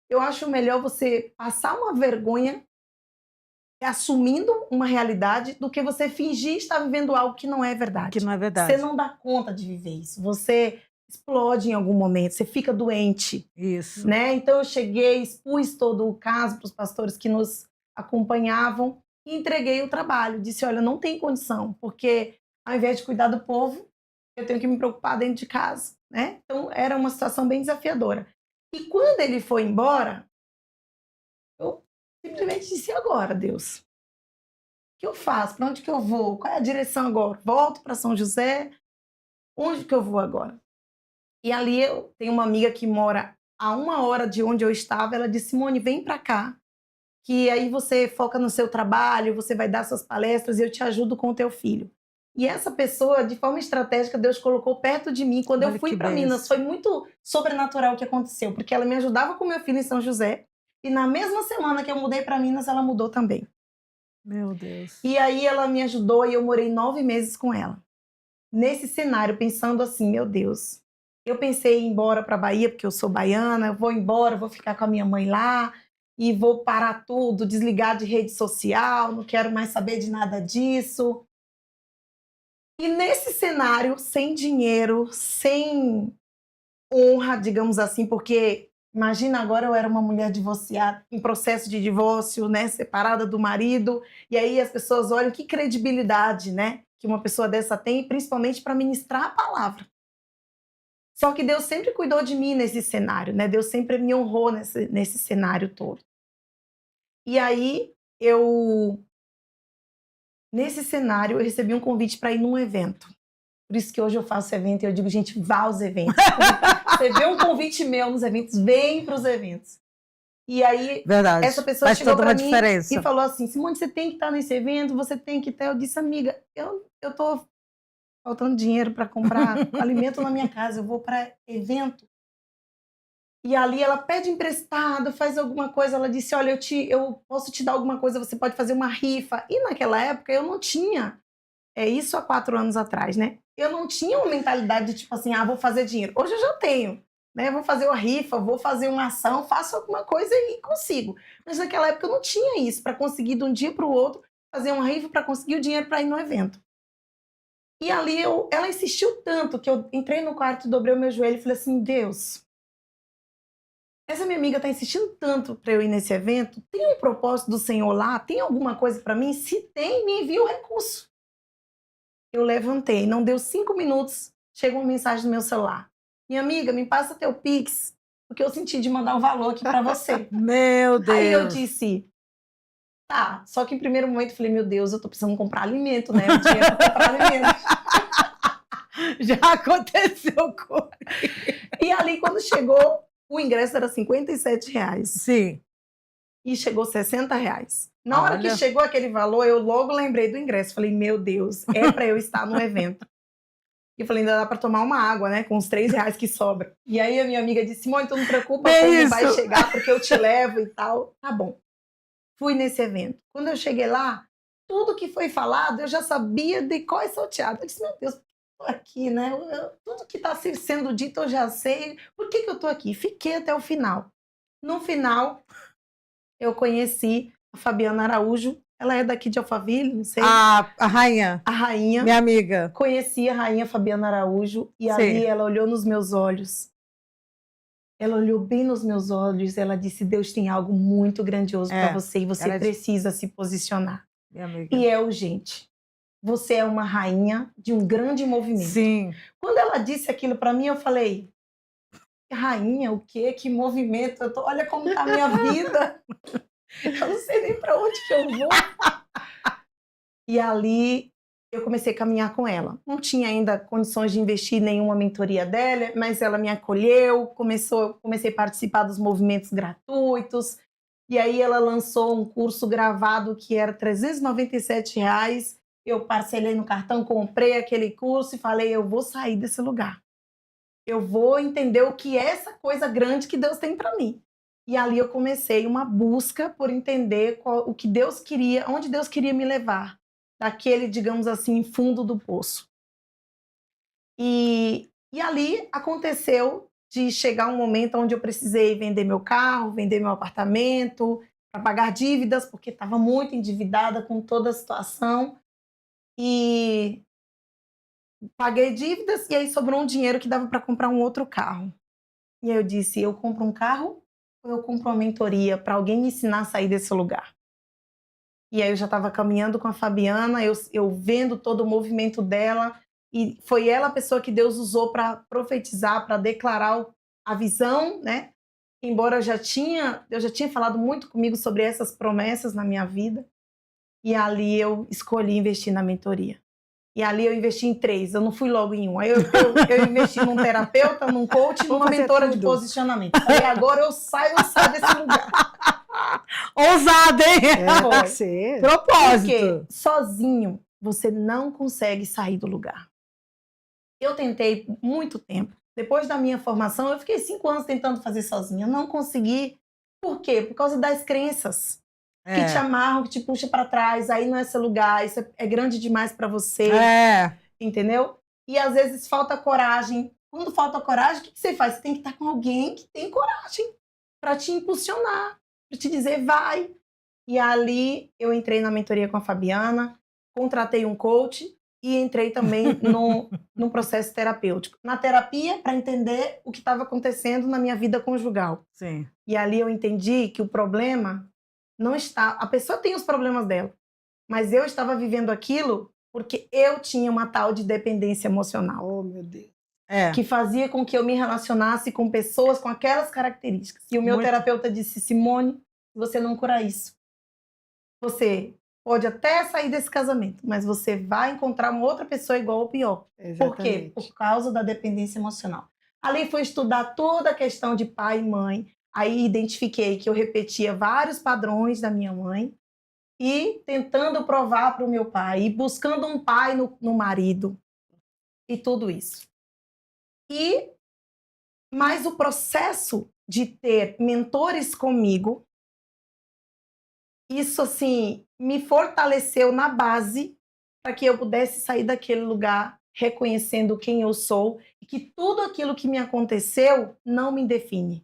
eu acho melhor você passar uma vergonha assumindo uma realidade do que você fingir estar vivendo algo que não é verdade. Que não é verdade. Você não dá conta de viver isso. Você explode em algum momento, você fica doente. Isso. Né? Então eu cheguei, expus todo o caso para os pastores que nos acompanhavam e entreguei o trabalho. Disse, olha, não tem condição, porque ao invés de cuidar do povo, eu tenho que me preocupar dentro de casa. Né? Então era uma situação bem desafiadora. E quando ele foi embora, eu simplesmente disse, e agora, Deus? O que eu faço? Para onde que eu vou? Qual é a direção agora? Volto para São José? Onde que eu vou agora? E ali eu tenho uma amiga que mora a 1 hora de onde eu estava. Ela disse, Simone, vem para cá, que aí você foca no seu trabalho, você vai dar suas palestras e eu te ajudo com o teu filho. E essa pessoa, de forma estratégica, Deus colocou perto de mim. Quando Olha eu fui que para benção. Minas, foi muito sobrenatural o que aconteceu, porque ela me ajudava com meu filho em São José e na mesma semana que eu mudei para Minas, ela mudou também. Meu Deus. E aí ela me ajudou e eu morei 9 meses com ela. Nesse cenário, pensando assim, meu Deus, eu pensei em ir embora para a Bahia, porque eu sou baiana, eu vou embora, vou ficar com a minha mãe lá e vou parar tudo, desligar de rede social, não quero mais saber de nada disso. E nesse cenário, sem dinheiro, sem honra, digamos assim, porque imagina agora eu era uma mulher divorciada, em processo de divórcio, né, separada do marido, e aí as pessoas olham que credibilidade, né, que uma pessoa dessa tem, principalmente para ministrar a palavra. Só que Deus sempre cuidou de mim nesse cenário, né? Deus sempre me honrou nesse cenário todo. E aí, nesse cenário, eu recebi um convite para ir num evento. Por isso que hoje eu faço evento e eu digo, gente, vá aos eventos. Você vê um convite meu nos eventos, vem para os eventos. E aí, Verdade. essa pessoa Faz chegou toda para uma mim diferença. e falou assim, Simone, você tem que estar nesse evento, você tem que estar. Eu disse, amiga, eu tô faltando dinheiro para comprar alimento na minha casa, eu vou para evento. E ali ela pede emprestado, faz alguma coisa, ela disse, olha, eu posso te dar alguma coisa, você pode fazer uma rifa. E naquela época eu não tinha, isso há 4 anos atrás, né? Eu não tinha uma mentalidade de tipo assim, vou fazer dinheiro. Hoje eu já tenho, né? Vou fazer uma rifa, vou fazer uma ação, faço alguma coisa e consigo. Mas naquela época eu não tinha isso, para conseguir de um dia para o outro fazer uma rifa para conseguir o dinheiro para ir no evento. E ali ela insistiu tanto que eu entrei no quarto, dobrei o meu joelho e falei assim, Deus, essa minha amiga está insistindo tanto para eu ir nesse evento, tem um propósito do Senhor lá? Tem alguma coisa para mim? Se tem, me envia o recurso. Eu levantei, não deu 5 minutos, chegou uma mensagem no meu celular. Minha amiga, me passa teu Pix, porque eu senti de mandar um valor aqui para você. Meu Deus. Aí eu disse, tá, só que em primeiro momento eu falei, meu Deus, eu tô precisando comprar alimento, né? Eu tinha que comprar alimento. Já aconteceu comigo. E ali, quando chegou, o ingresso era R$57. Sim. E chegou R$60. Na hora que Olha. chegou aquele valor, eu logo lembrei do ingresso. Falei, meu Deus, é para eu estar no evento. E eu falei, ainda dá para tomar uma água, né? Com os R$ 3 que sobra. E aí a minha amiga disse, Simone, tu não preocupa Bem como isso. vai chegar, porque eu te levo e tal. Tá bom. Fui nesse evento. Quando eu cheguei lá, tudo que foi falado, eu já sabia de qual é salteado. Eu disse, meu Deus, tô aqui, né? Tudo que está sendo dito eu já sei. Por que eu tô aqui? Fiquei até o final. No final, eu conheci a Fabiana Araújo. Ela é daqui de Alphaville, não sei. A rainha, A rainha. minha amiga. Conheci a rainha Fabiana Araújo e Sim. ali ela olhou nos meus olhos. Ela olhou bem nos meus olhos. Ela disse, Deus tem algo muito grandioso para você e você ela precisa se posicionar. Minha amiga. E é urgente. Você é uma rainha de um grande movimento. Sim. Quando ela disse aquilo para mim, eu falei, rainha, o quê? Que movimento? Olha como tá a minha vida. Eu não sei nem para onde que eu vou. E ali eu comecei a caminhar com ela. Não tinha ainda condições de investir em nenhuma mentoria dela, mas ela me acolheu, comecei a participar dos movimentos gratuitos. E aí ela lançou um curso gravado que era R$ 397. Eu parcelei no cartão, comprei aquele curso e falei, eu vou sair desse lugar. Eu vou entender o que é essa coisa grande que Deus tem para mim. E ali eu comecei uma busca por entender o que Deus queria, onde Deus queria me levar. Daquele, digamos assim, fundo do poço. E ali aconteceu de chegar um momento onde eu precisei vender meu carro, vender meu apartamento, para pagar dívidas, porque estava muito endividada com toda a situação. E paguei dívidas e aí sobrou um dinheiro que dava para comprar um outro carro. E aí eu disse, eu compro um carro ou eu compro uma mentoria para alguém me ensinar a sair desse lugar? E aí eu já estava caminhando com a Fabiana, eu vendo todo o movimento dela, e foi ela a pessoa que Deus usou para profetizar, para declarar a visão, né? Embora Deus já tinha falado muito comigo sobre essas promessas na minha vida. E ali eu escolhi investir na mentoria. E ali eu investi em 3, eu não fui logo em um. Aí eu investi num terapeuta, num coach, numa mentora de posicionamento. Falei, agora eu saio desse lugar. Ousada, hein? Tem que ser. Propósito. Porque sozinho você não consegue sair do lugar. Eu tentei muito tempo. Depois da minha formação, eu fiquei 5 anos tentando fazer sozinha. Eu não consegui. Por quê? Por causa das crenças. Que te amarram, que te puxa para trás. Aí não é seu lugar, isso é grande demais para você. Entendeu? E às vezes falta coragem. Quando falta coragem, o que você faz? Você tem que estar com alguém que tem coragem para te impulsionar, para te dizer vai. E ali eu entrei na mentoria com a Fabiana, contratei um coach e entrei também no processo terapêutico. Na terapia, para entender o que estava acontecendo na minha vida conjugal. Sim. E ali eu entendi que o problema não está... A pessoa tem os problemas dela, mas eu estava vivendo aquilo porque eu tinha uma tal de dependência emocional. Oh, meu Deus. Que fazia com que eu me relacionasse com pessoas com aquelas características. E o meu terapeuta disse, Simone, se você não curar isso, você pode até sair desse casamento, mas você vai encontrar uma outra pessoa igual ou pior. Exatamente. Por quê? Por causa da dependência emocional. Ali foi estudar toda a questão de pai e mãe. Aí identifiquei que eu repetia vários padrões da minha mãe e tentando provar para o meu pai, e buscando um pai no marido e tudo isso. Mas o processo de ter mentores comigo, isso assim me fortaleceu na base para que eu pudesse sair daquele lugar reconhecendo quem eu sou e que tudo aquilo que me aconteceu não me define.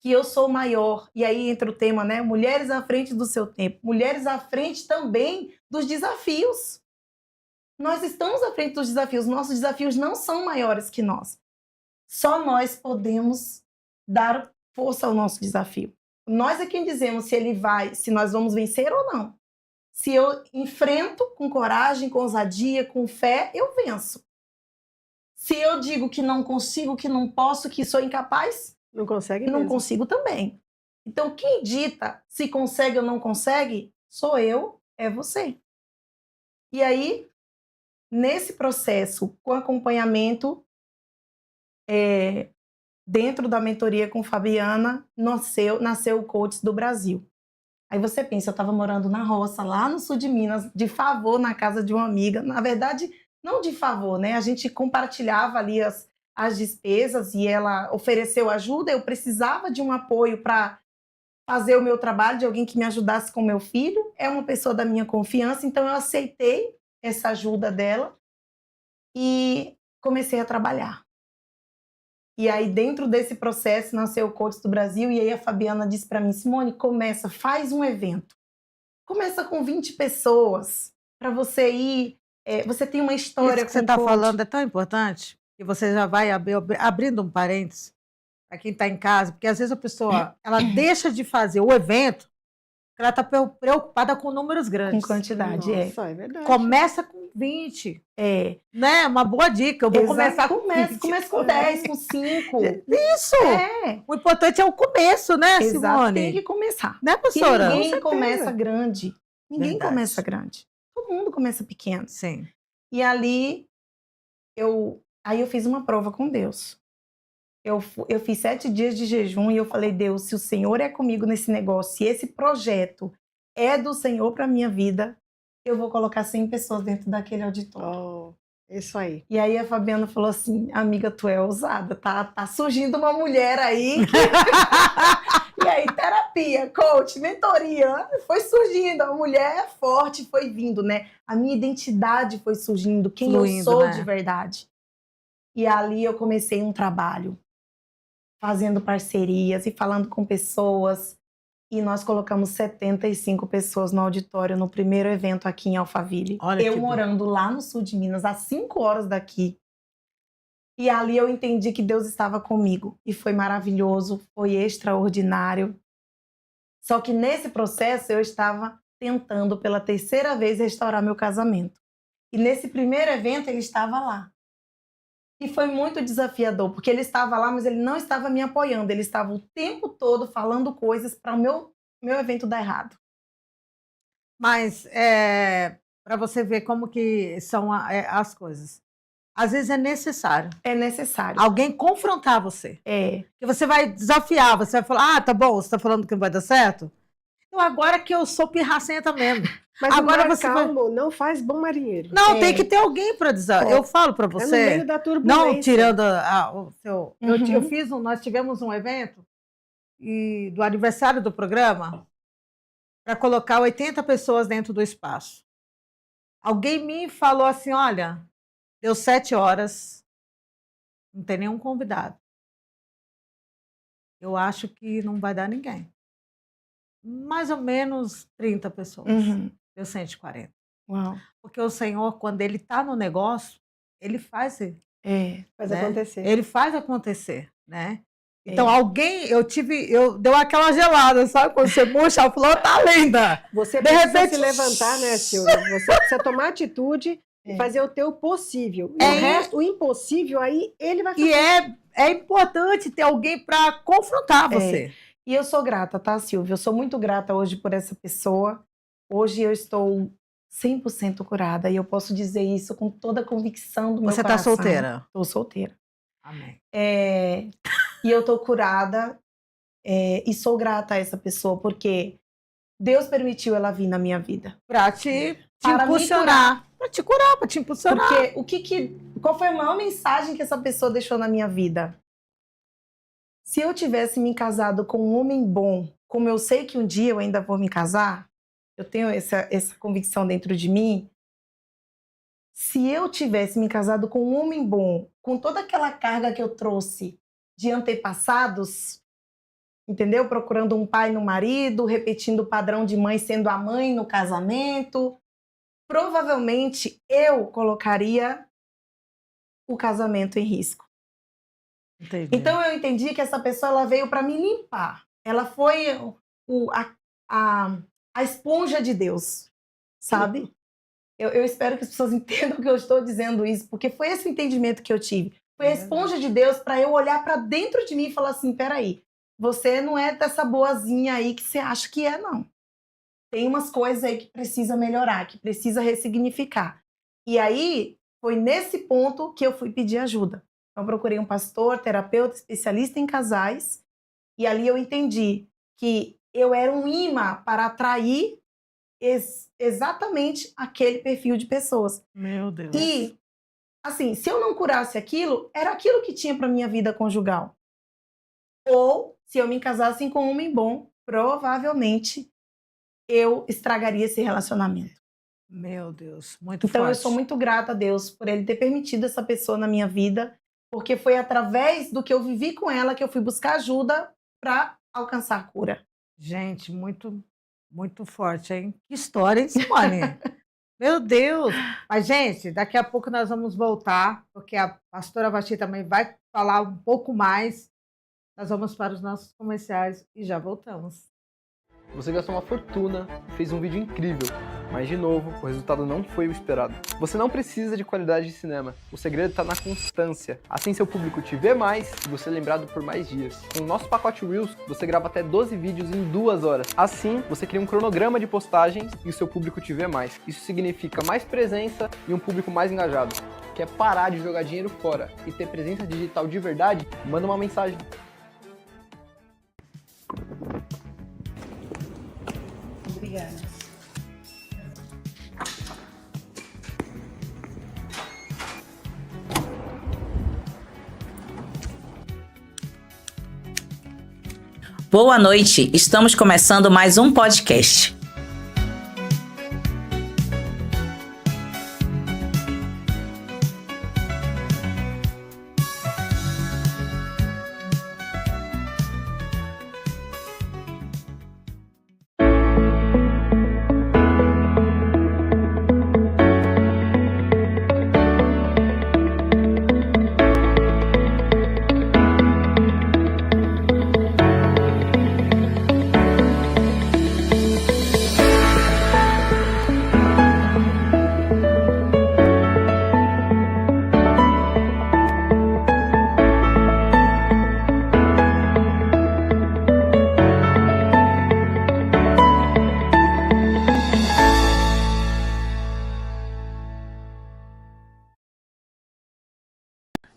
Que eu sou maior. E aí entra o tema, né? Mulheres à frente do seu tempo. Mulheres à frente também dos desafios. Nós estamos à frente dos desafios. Nossos desafios não são maiores que nós. Só nós podemos dar força ao nosso desafio. Nós é quem dizemos se nós vamos vencer ou não. Se eu enfrento com coragem, com ousadia, com fé, eu venço. Se eu digo que não consigo, que não posso, que sou incapaz, não consegue não mesmo. consigo também. Então, quem dita se consegue ou não consegue, sou eu, é você. E aí, nesse processo, com acompanhamento, dentro da mentoria com Fabiana, nasceu o Coach do Brasil. Aí você pensa, eu estava morando na roça, lá no sul de Minas, de favor, na casa de uma amiga. Na verdade, não de favor, né? A gente compartilhava ali as despesas e ela ofereceu ajuda. Eu precisava de um apoio para fazer o meu trabalho, de alguém que me ajudasse com meu filho. É uma pessoa da minha confiança, então eu aceitei essa ajuda dela e comecei a trabalhar. E aí, dentro desse processo, nasceu o Coach do Brasil. E aí, a Fabiana disse para mim: Simone, faz um evento. Começa com 20 pessoas, para você ir. Você tem uma história Isso que você com está coach. falando é tão importante que você já vai abrindo um parênteses para quem está em casa, porque às vezes a pessoa ela deixa de fazer o evento porque ela está preocupada com números Com grandes. quantidade, Nossa, é verdade. Começa com 20. É. Né? Uma boa dica. Eu vou começar com 20. Começa com 10, com 5. Isso! É. O importante é o começo, né, Exato, Simone? tem que começar. Né, Porque professora? Com ninguém certeza. começa grande. Ninguém Verdade. começa grande. Todo mundo começa pequeno. Sim. E ali, eu fiz uma prova com Deus. Eu fiz 7 dias de jejum e eu falei: Deus, se o Senhor é comigo nesse negócio, se esse projeto é do Senhor para minha vida, eu vou colocar 100 pessoas dentro daquele auditório. Oh, isso aí. E aí a Fabiana falou assim: amiga, tu é ousada, tá surgindo uma mulher aí. E aí, terapia, coach, mentoria, foi surgindo, a mulher forte foi vindo, né? A minha identidade foi surgindo, quem eu Fluindo, sou né? de verdade. E ali eu comecei um trabalho, fazendo parcerias e falando com pessoas. E nós colocamos 75 pessoas no auditório no primeiro evento aqui em Alphaville. Olha Eu que bom. morando lá no sul de Minas, a 5 horas daqui. E ali eu entendi que Deus estava comigo. E foi maravilhoso, foi extraordinário. Só que nesse processo eu estava tentando pela 3ª vez restaurar meu casamento. E nesse primeiro evento ele estava lá. E foi muito desafiador, porque ele estava lá, mas ele não estava me apoiando. Ele estava o tempo todo falando coisas para o meu evento dar errado. Mas para você ver como que são as coisas. Às vezes é necessário É necessário. alguém confrontar você. É. Que você vai desafiar, você vai falar: ah, tá bom, você está falando que não vai dar certo? Então agora que eu sou pirracenta mesmo. Mas Agora o mar você vai- calmo não faz bom marinheiro. Não, É. tem que ter alguém para desafiar. É. Eu falo para É no você. meio da turbulência. Não tirando o seu. Eu Uhum. fiz nós tivemos um evento do aniversário do programa para colocar 80 pessoas dentro do espaço. Alguém me falou assim: olha, deu 7 horas, não tem nenhum convidado. Eu acho que não vai dar ninguém. Mais ou menos 30 pessoas. Uhum. Deu 140. Uau. Porque o Senhor, quando Ele está no negócio, Ele faz. É. Faz né? acontecer. Ele faz acontecer, né? Então, deu aquela gelada, sabe? Quando você murcha, ela falou: tá linda! Você De precisa repente- se levantar, né, Silvia? Você precisa tomar atitude e fazer o teu possível. E É o resto, o impossível, aí ele vai fazer. E é importante ter alguém para confrontar você. E eu sou grata, tá, Silvia? Eu sou muito grata hoje por essa pessoa. Hoje eu estou 100% curada e eu posso dizer isso com toda a convicção do meu Você coração. está solteira? Estou solteira. Amém. E eu estou curada e sou grata a essa pessoa porque Deus permitiu ela vir na minha vida. Para te Para me impulsionar. Para te curar, para te impulsionar. Porque qual foi a maior mensagem que essa pessoa deixou na minha vida? Se eu tivesse me casado com um homem bom, como eu sei que um dia eu ainda vou me casar, eu tenho essa convicção dentro de mim. Se eu tivesse me casado com um homem bom, com toda aquela carga que eu trouxe de antepassados, entendeu? Procurando um pai no marido, repetindo o padrão de mãe sendo a mãe no casamento, provavelmente eu colocaria o casamento em risco. Entendi. Então eu entendi que essa pessoa ela veio para me limpar. Ela foi a esponja de Deus, sabe? Eu espero que as pessoas entendam que eu estou dizendo isso, porque foi esse o entendimento que eu tive. Foi a esponja de Deus para eu olhar para dentro de mim e falar assim: peraí, você não é dessa boazinha aí que você acha que é, não. Tem umas coisas aí que precisa melhorar, que precisa ressignificar. E aí, foi nesse ponto que eu fui pedir ajuda. Então, eu procurei um pastor, terapeuta, especialista em casais, e ali eu entendi que eu era um imã para atrair exatamente aquele perfil de pessoas. Meu Deus. E Assim, se eu não curasse aquilo, era aquilo que tinha para minha vida conjugal. Ou, se eu me casasse com um homem bom, provavelmente eu estragaria esse relacionamento. Meu Deus, muito Então, eu forte. sou muito grata a Deus por Ele ter permitido essa pessoa na minha vida, porque foi através do que eu vivi com ela que eu fui buscar ajuda para alcançar a cura. Gente, muito, muito forte, hein? Que história, hein, Simone? Meu Deus! Mas, gente, daqui a pouco nós vamos voltar, porque a pastora Vati também vai falar um pouco mais. Nós vamos para os nossos comerciais e já voltamos. Você gastou uma fortuna e fez um vídeo incrível, mas de novo, o resultado não foi o esperado. Você não precisa de qualidade de cinema, o segredo está na constância. Assim seu público te vê mais e você é lembrado por mais dias. Com o nosso pacote Reels, você grava até 12 vídeos em 2 horas. Assim, você cria um cronograma de postagens e o seu público te vê mais. Isso significa mais presença e um público mais engajado. Quer parar de jogar dinheiro fora e ter presença digital de verdade? Manda uma mensagem. Obrigada. Boa noite, estamos começando mais um podcast.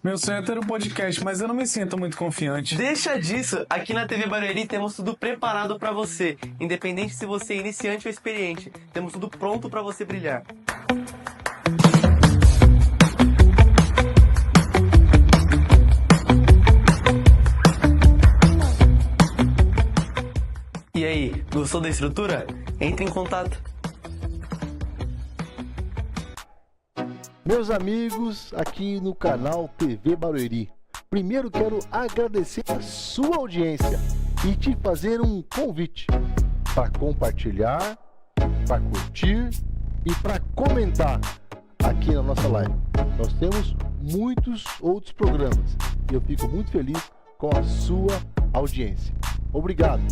Meu sonho é ter um podcast, mas eu não me sinto muito confiante. Deixa disso! Aqui na TV Barueri temos tudo preparado para você. Independente se você é iniciante ou experiente, temos tudo pronto para você brilhar. E aí, gostou da estrutura? Entre em contato. Meus amigos, aqui no canal TV Barueri, primeiro quero agradecer a sua audiência e te fazer um convite para compartilhar, para curtir e para comentar aqui na nossa live. Nós temos muitos outros programas e eu fico muito feliz com a sua audiência. Obrigado!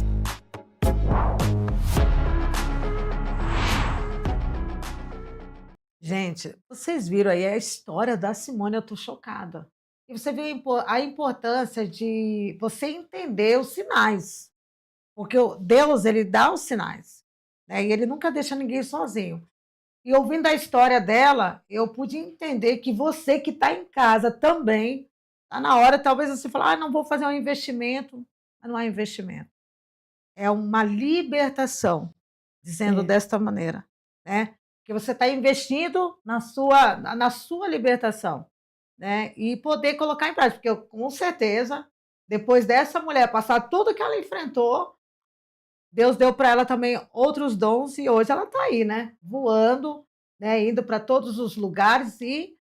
Gente, vocês viram aí a história da Simone, eu tô chocada. E você viu a importância de você entender os sinais, porque Deus, ele dá os sinais, né? E ele nunca deixa ninguém sozinho. E ouvindo a história dela, eu pude entender que você que está em casa também, está na hora, talvez você fale, não vou fazer um investimento, mas não é investimento. É uma libertação, dizendo desta maneira, né? Que você está investindo na sua libertação, né? E poder colocar em prática, porque eu, com certeza, depois dessa mulher passar tudo que ela enfrentou, Deus deu para ela também outros dons e hoje ela está aí, né? Voando, né? Indo para todos os lugares e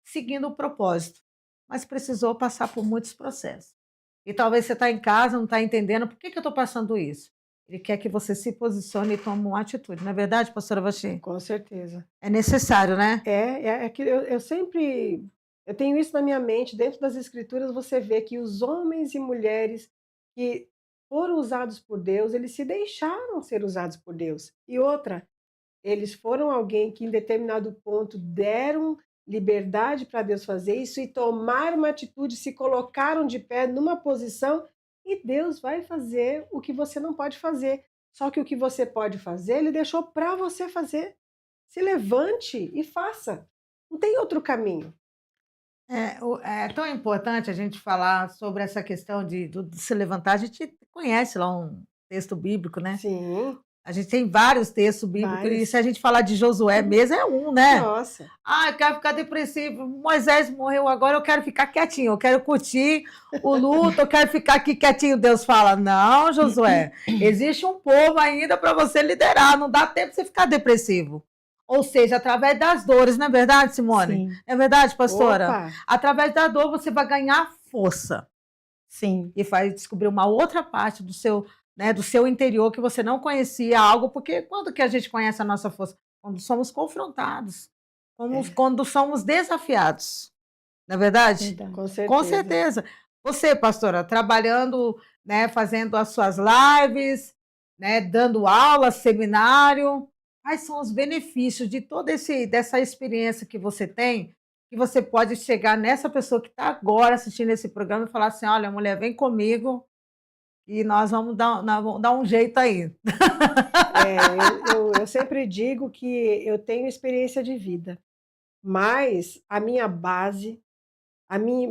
seguindo o propósito. Mas precisou passar por muitos processos. E talvez você está em casa, não está entendendo por que eu estou passando isso. Ele quer que você se posicione e tome uma atitude. Não é verdade, pastora Vati? Com certeza. É necessário, né? É que eu sempre... Eu tenho isso na minha mente, dentro das escrituras você vê que os homens e mulheres que foram usados por Deus, eles se deixaram ser usados por Deus. E outra, eles foram alguém que em determinado ponto deram liberdade para Deus fazer isso e tomaram uma atitude, se colocaram de pé numa posição e Deus vai fazer o que você não pode fazer. Só que o que você pode fazer, Ele deixou para você fazer. Se levante e faça. Não tem outro caminho. É tão importante a gente falar sobre essa questão de se levantar. A gente conhece lá um texto bíblico, né? Sim. A gente tem vários textos bíblicos, Vários. e se a gente falar de Josué mesmo, é um, né? Nossa. Ah, eu quero ficar depressivo. Moisés morreu agora, eu quero ficar quietinho, eu quero curtir o luto, eu quero ficar aqui quietinho. Deus fala: não, Josué, existe um povo ainda para você liderar, não dá tempo de você ficar depressivo. Ou seja, através das dores, não é verdade, Simone? Sim. É verdade, pastora? Opa. Através da dor você vai ganhar força Sim. e vai descobrir uma outra parte do seu, né, do seu interior que você não conhecia algo, porque quando que a gente conhece a nossa força? Quando somos confrontados, quando somos desafiados, não é verdade? Verdade. Com certeza. Com certeza. Você, pastora, trabalhando, né, fazendo as suas lives, né, dando aula, seminário, quais são os benefícios de toda dessa experiência que você tem, que você pode chegar nessa pessoa que está agora assistindo esse programa e falar assim: olha, mulher, vem comigo e nós vamos dar um jeito aí. Eu sempre digo que eu tenho experiência de vida, mas a minha base,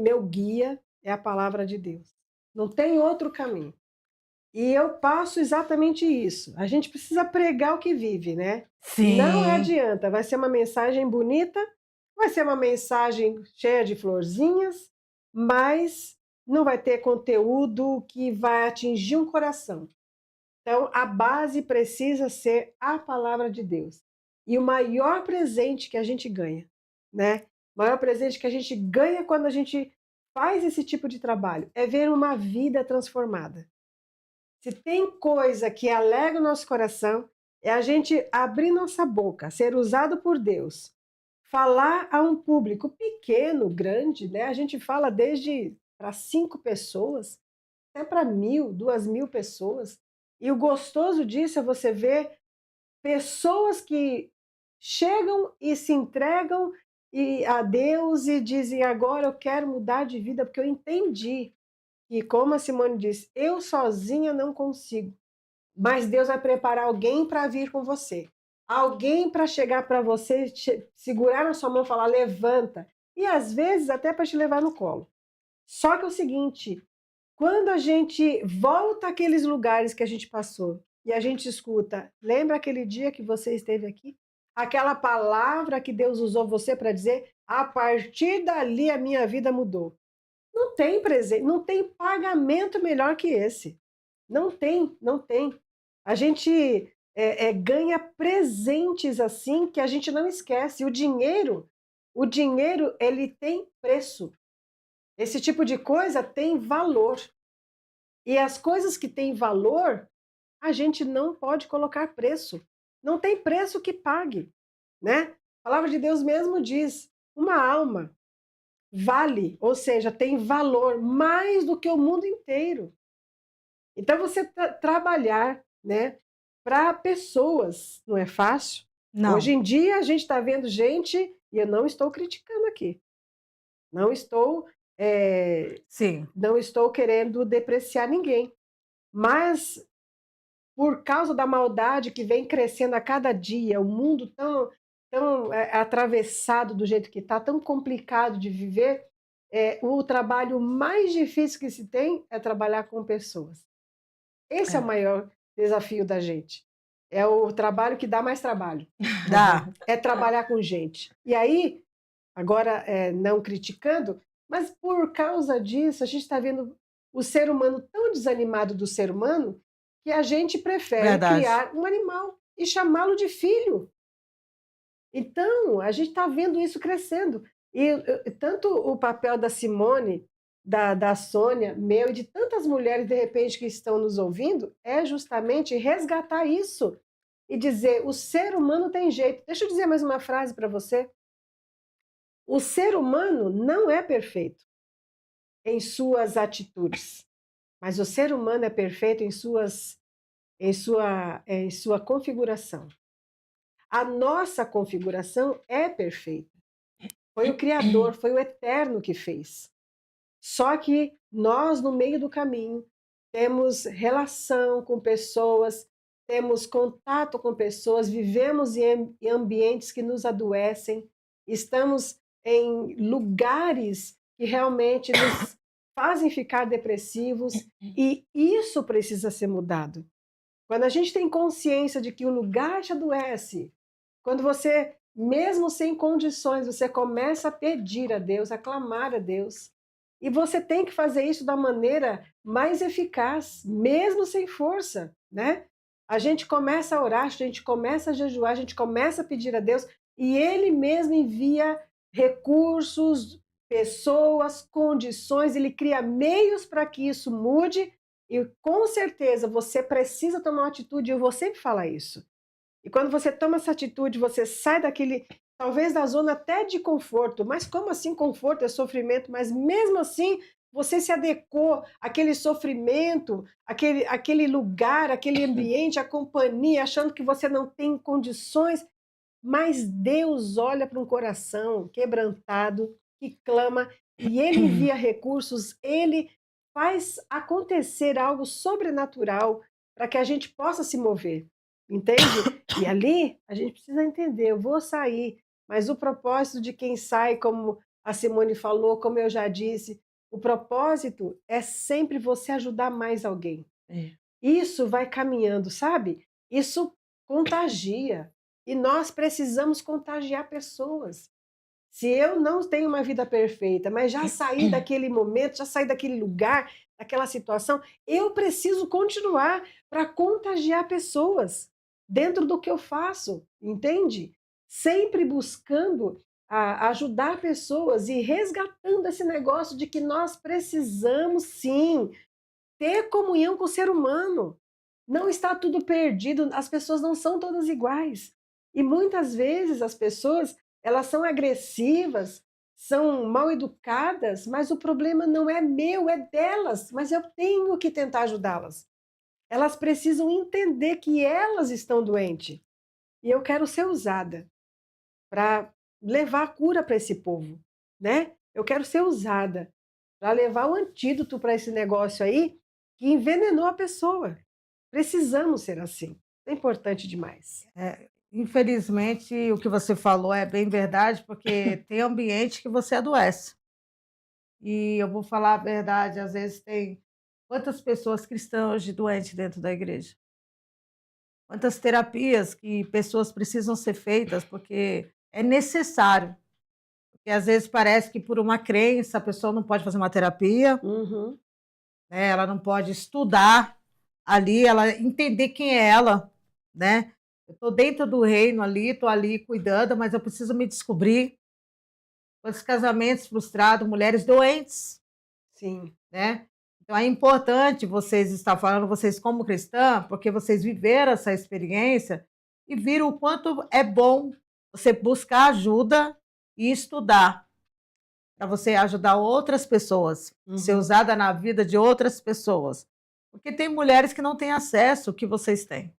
meu guia é a palavra de Deus. Não tem outro caminho. E eu passo exatamente isso. A gente precisa pregar o que vive, né? Sim. Não adianta. Vai ser uma mensagem bonita, vai ser uma mensagem cheia de florzinhas, mas não vai ter conteúdo que vai atingir um coração. Então, a base precisa ser a palavra de Deus. E o maior presente que a gente ganha, né? O maior presente que a gente ganha quando a gente faz esse tipo de trabalho é ver uma vida transformada. Se tem coisa que alegra o nosso coração, é a gente abrir nossa boca, ser usado por Deus, falar a um público pequeno, grande, né? A gente fala desde para 5 pessoas, até para 1.000, 2.000 pessoas. E o gostoso disso é você ver pessoas que chegam e se entregam a Deus e dizem: agora eu quero mudar de vida, porque eu entendi que, como a Simone disse, eu sozinha não consigo, mas Deus vai preparar alguém para vir com você. Alguém para chegar para você, segurar na sua mão e falar: levanta. E às vezes até para te levar no colo. Só que é o seguinte, quando a gente volta àqueles lugares que a gente passou e a gente escuta: lembra aquele dia que você esteve aqui? Aquela palavra que Deus usou você para dizer: a partir dali a minha vida mudou. Não tem presente, não tem pagamento melhor que esse. Não tem, não tem. A gente ganha presentes assim que a gente não esquece. O dinheiro, ele tem preço. Esse tipo de coisa tem valor. E as coisas que têm valor, a gente não pode colocar preço. Não tem preço que pague, né? A palavra de Deus mesmo diz: uma alma vale, ou seja, tem valor mais do que o mundo inteiro. Então você trabalhar, né, para pessoas não é fácil. Não. Hoje em dia a gente está vendo gente, e eu não estou criticando aqui, não estou Sim. não estou querendo depreciar ninguém, mas por causa da maldade que vem crescendo a cada dia, o mundo tão atravessado do jeito que está, tão complicado de viver, o trabalho mais difícil que se tem é trabalhar com pessoas. Esse é o maior desafio da gente. É o trabalho que dá mais trabalho. Dá. É trabalhar com gente. E aí, agora não criticando, mas por causa disso, a gente está vendo o ser humano tão desanimado do ser humano que a gente prefere criar um animal e chamá-lo de filho. Então, a gente está vendo isso crescendo. E tanto o papel da Simone, da Sônia, meu e de tantas mulheres, de repente, que estão nos ouvindo, é justamente resgatar isso e dizer: o ser humano tem jeito. Deixa eu dizer mais uma frase para você. O ser humano não é perfeito em suas atitudes, mas o ser humano é perfeito em sua configuração. A nossa configuração é perfeita. Foi o Criador, foi o Eterno que fez. Só que nós, no meio do caminho, temos relação com pessoas, temos contato com pessoas, vivemos em ambientes que nos adoecem, estamos em lugares que realmente nos fazem ficar depressivos, e isso precisa ser mudado. Quando a gente tem consciência de que o lugar te adoece, quando você, mesmo sem condições, você começa a pedir a Deus, a clamar a Deus, e você tem que fazer isso da maneira mais eficaz, mesmo sem força, né? A gente começa a orar, a gente começa a jejuar, a gente começa a pedir a Deus, e Ele mesmo envia recursos, pessoas, condições, Ele cria meios para que isso mude, e com certeza você precisa tomar uma atitude, eu vou sempre falar isso. E quando você toma essa atitude, você sai daquele, talvez da zona até de conforto, mas como assim conforto? É sofrimento, mas mesmo assim você se adequou àquele sofrimento, aquele lugar, aquele ambiente, a companhia, achando que você não tem condições, mas Deus olha para um coração quebrantado, que clama, e Ele envia recursos, Ele faz acontecer algo sobrenatural para que a gente possa se mover. Entende? E ali a gente precisa entender, eu vou sair, mas o propósito de quem sai, como a Simone falou, como eu já disse, o propósito é sempre você ajudar mais alguém. Isso vai caminhando, sabe? Isso contagia. E nós precisamos contagiar pessoas. Se eu não tenho uma vida perfeita, mas já saí daquele momento, já saí daquele lugar, daquela situação, eu preciso continuar para contagiar pessoas dentro do que eu faço, entende? Sempre buscando ajudar pessoas e resgatando esse negócio de que nós precisamos, sim, ter comunhão com o ser humano. Não está tudo perdido, as pessoas não são todas iguais. E muitas vezes as pessoas, elas são agressivas, são mal educadas, mas o problema não é meu, é delas, mas eu tenho que tentar ajudá-las. Elas precisam entender que elas estão doentes. E eu quero ser usada para levar a cura para esse povo, né? Eu quero ser usada para levar o antídoto para esse negócio aí que envenenou a pessoa. Precisamos ser assim. É importante demais. Infelizmente, o que você falou é bem verdade, porque tem ambiente que você adoece. E eu vou falar a verdade, às vezes tem quantas pessoas cristãs hoje doentes dentro da igreja? Quantas terapias que pessoas precisam ser feitas porque é necessário. Porque às vezes parece que por uma crença a pessoa não pode fazer uma terapia, né? Ela não pode estudar ali, ela entender quem é ela, né? Eu estou dentro do reino ali, estou ali cuidando, mas eu preciso me descobrir. Quantos casamentos frustrados, mulheres doentes. Sim. Né? Então é importante vocês estar falando, vocês como cristã, porque vocês viveram essa experiência e viram o quanto é bom você buscar ajuda e estudar para você ajudar outras pessoas, ser usada na vida de outras pessoas. Porque tem mulheres que não têm acesso ao que vocês têm.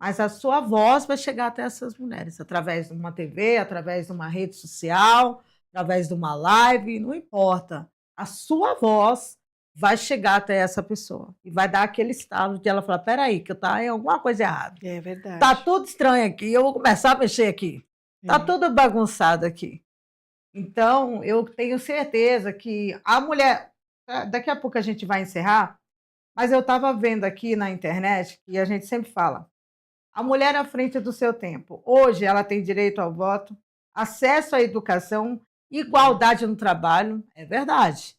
Mas a sua voz vai chegar até essas mulheres, através de uma TV, através de uma rede social, através de uma live, não importa. A sua voz vai chegar até essa pessoa e vai dar aquele estalo de ela falar, peraí, que tá em alguma coisa errada. É verdade. Tá tudo estranho aqui, eu vou começar a mexer aqui. Tá tudo bagunçado aqui. Então, eu tenho certeza que a mulher... Daqui a pouco a gente vai encerrar, mas eu estava vendo aqui na internet, e a gente sempre fala, a mulher à frente do seu tempo. Hoje ela tem direito ao voto, acesso à educação, igualdade no trabalho, é verdade.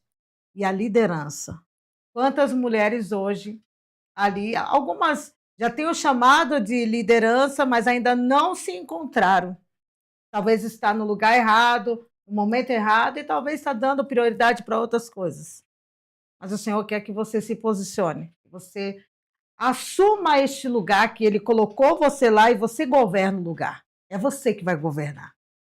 E a liderança. Quantas mulheres hoje ali, algumas já têm o chamado de liderança, mas ainda não se encontraram. Talvez está no lugar errado, no momento errado, e talvez está dando prioridade para outras coisas. Mas o Senhor quer que você se posicione, que você assuma este lugar que Ele colocou você lá e você governa o lugar. É você que vai governar,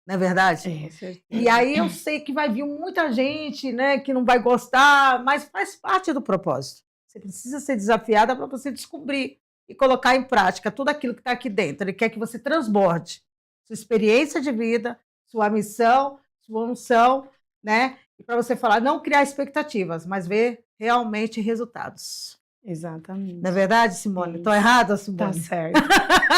não é verdade? E aí eu sei que vai vir muita gente, né, que não vai gostar, mas faz parte do propósito. Você precisa ser desafiada para você descobrir e colocar em prática tudo aquilo que está aqui dentro. Ele quer que você transborde sua experiência de vida, sua missão, sua unção, né? E para você falar, não criar expectativas, mas ver realmente resultados. Exatamente. Não é verdade, Simone? Estou errada, Simone? Tá certo.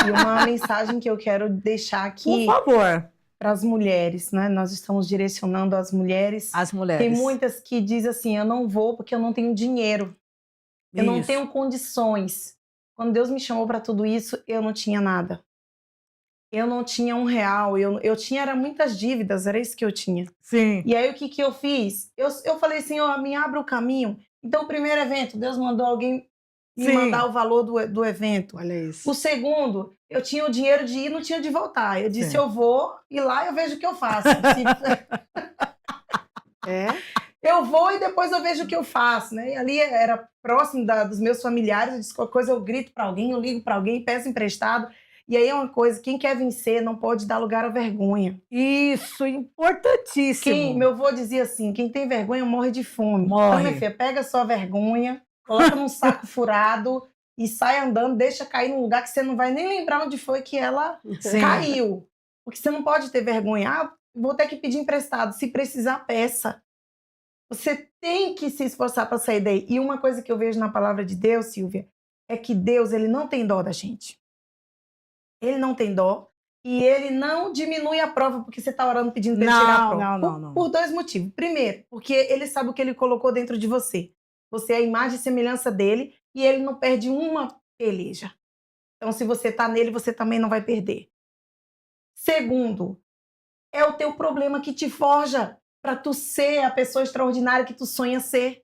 E uma mensagem que eu quero deixar aqui... Por favor. Para as mulheres, né? Nós estamos direcionando as mulheres. As mulheres. Tem muitas que dizem assim, eu não vou porque eu não tenho dinheiro. Eu não tenho condições. Quando Deus me chamou para tudo isso, eu não tinha nada. Eu não tinha R$1. Eu tinha era muitas dívidas, era isso que eu tinha. Sim. E aí, o que eu fiz? Eu falei, Senhor, me abre o caminho. Então, o primeiro evento, Deus mandou alguém me Sim. mandar o valor do evento. Olha isso. O segundo, eu tinha o dinheiro de ir, não tinha de voltar. Eu disse, Sim. eu vou, e lá eu vejo o que eu faço. É? Eu vou e depois eu vejo o que eu faço, né? E ali era próximo dos meus familiares, eu disse qualquer coisa, eu grito para alguém, eu ligo para alguém, peço emprestado. E aí é uma coisa, quem quer vencer não pode dar lugar à vergonha. Isso, importantíssimo. Meu avô dizia assim, quem tem vergonha morre de fome. Morre. Então, minha filha, pega a sua vergonha, coloca num saco furado e sai andando, deixa cair num lugar que você não vai nem lembrar onde foi que ela Sim. caiu. Porque você não pode ter vergonha. Ah, vou ter que pedir emprestado. Se precisar, peça. Você tem que se esforçar para sair daí. E uma coisa que eu vejo na palavra de Deus, Silvia, é que Deus, ele não tem dó da gente. Ele não tem dó e ele não diminui a prova porque você está orando pedindo para ele tirar a prova. Não. Por 2 motivos. Primeiro, porque ele sabe o que ele colocou dentro de você. Você é a imagem e semelhança dele e ele não perde uma peleja. Então, se você está nele, você também não vai perder. Segundo, é o teu problema que te forja para tu ser a pessoa extraordinária que tu sonha ser.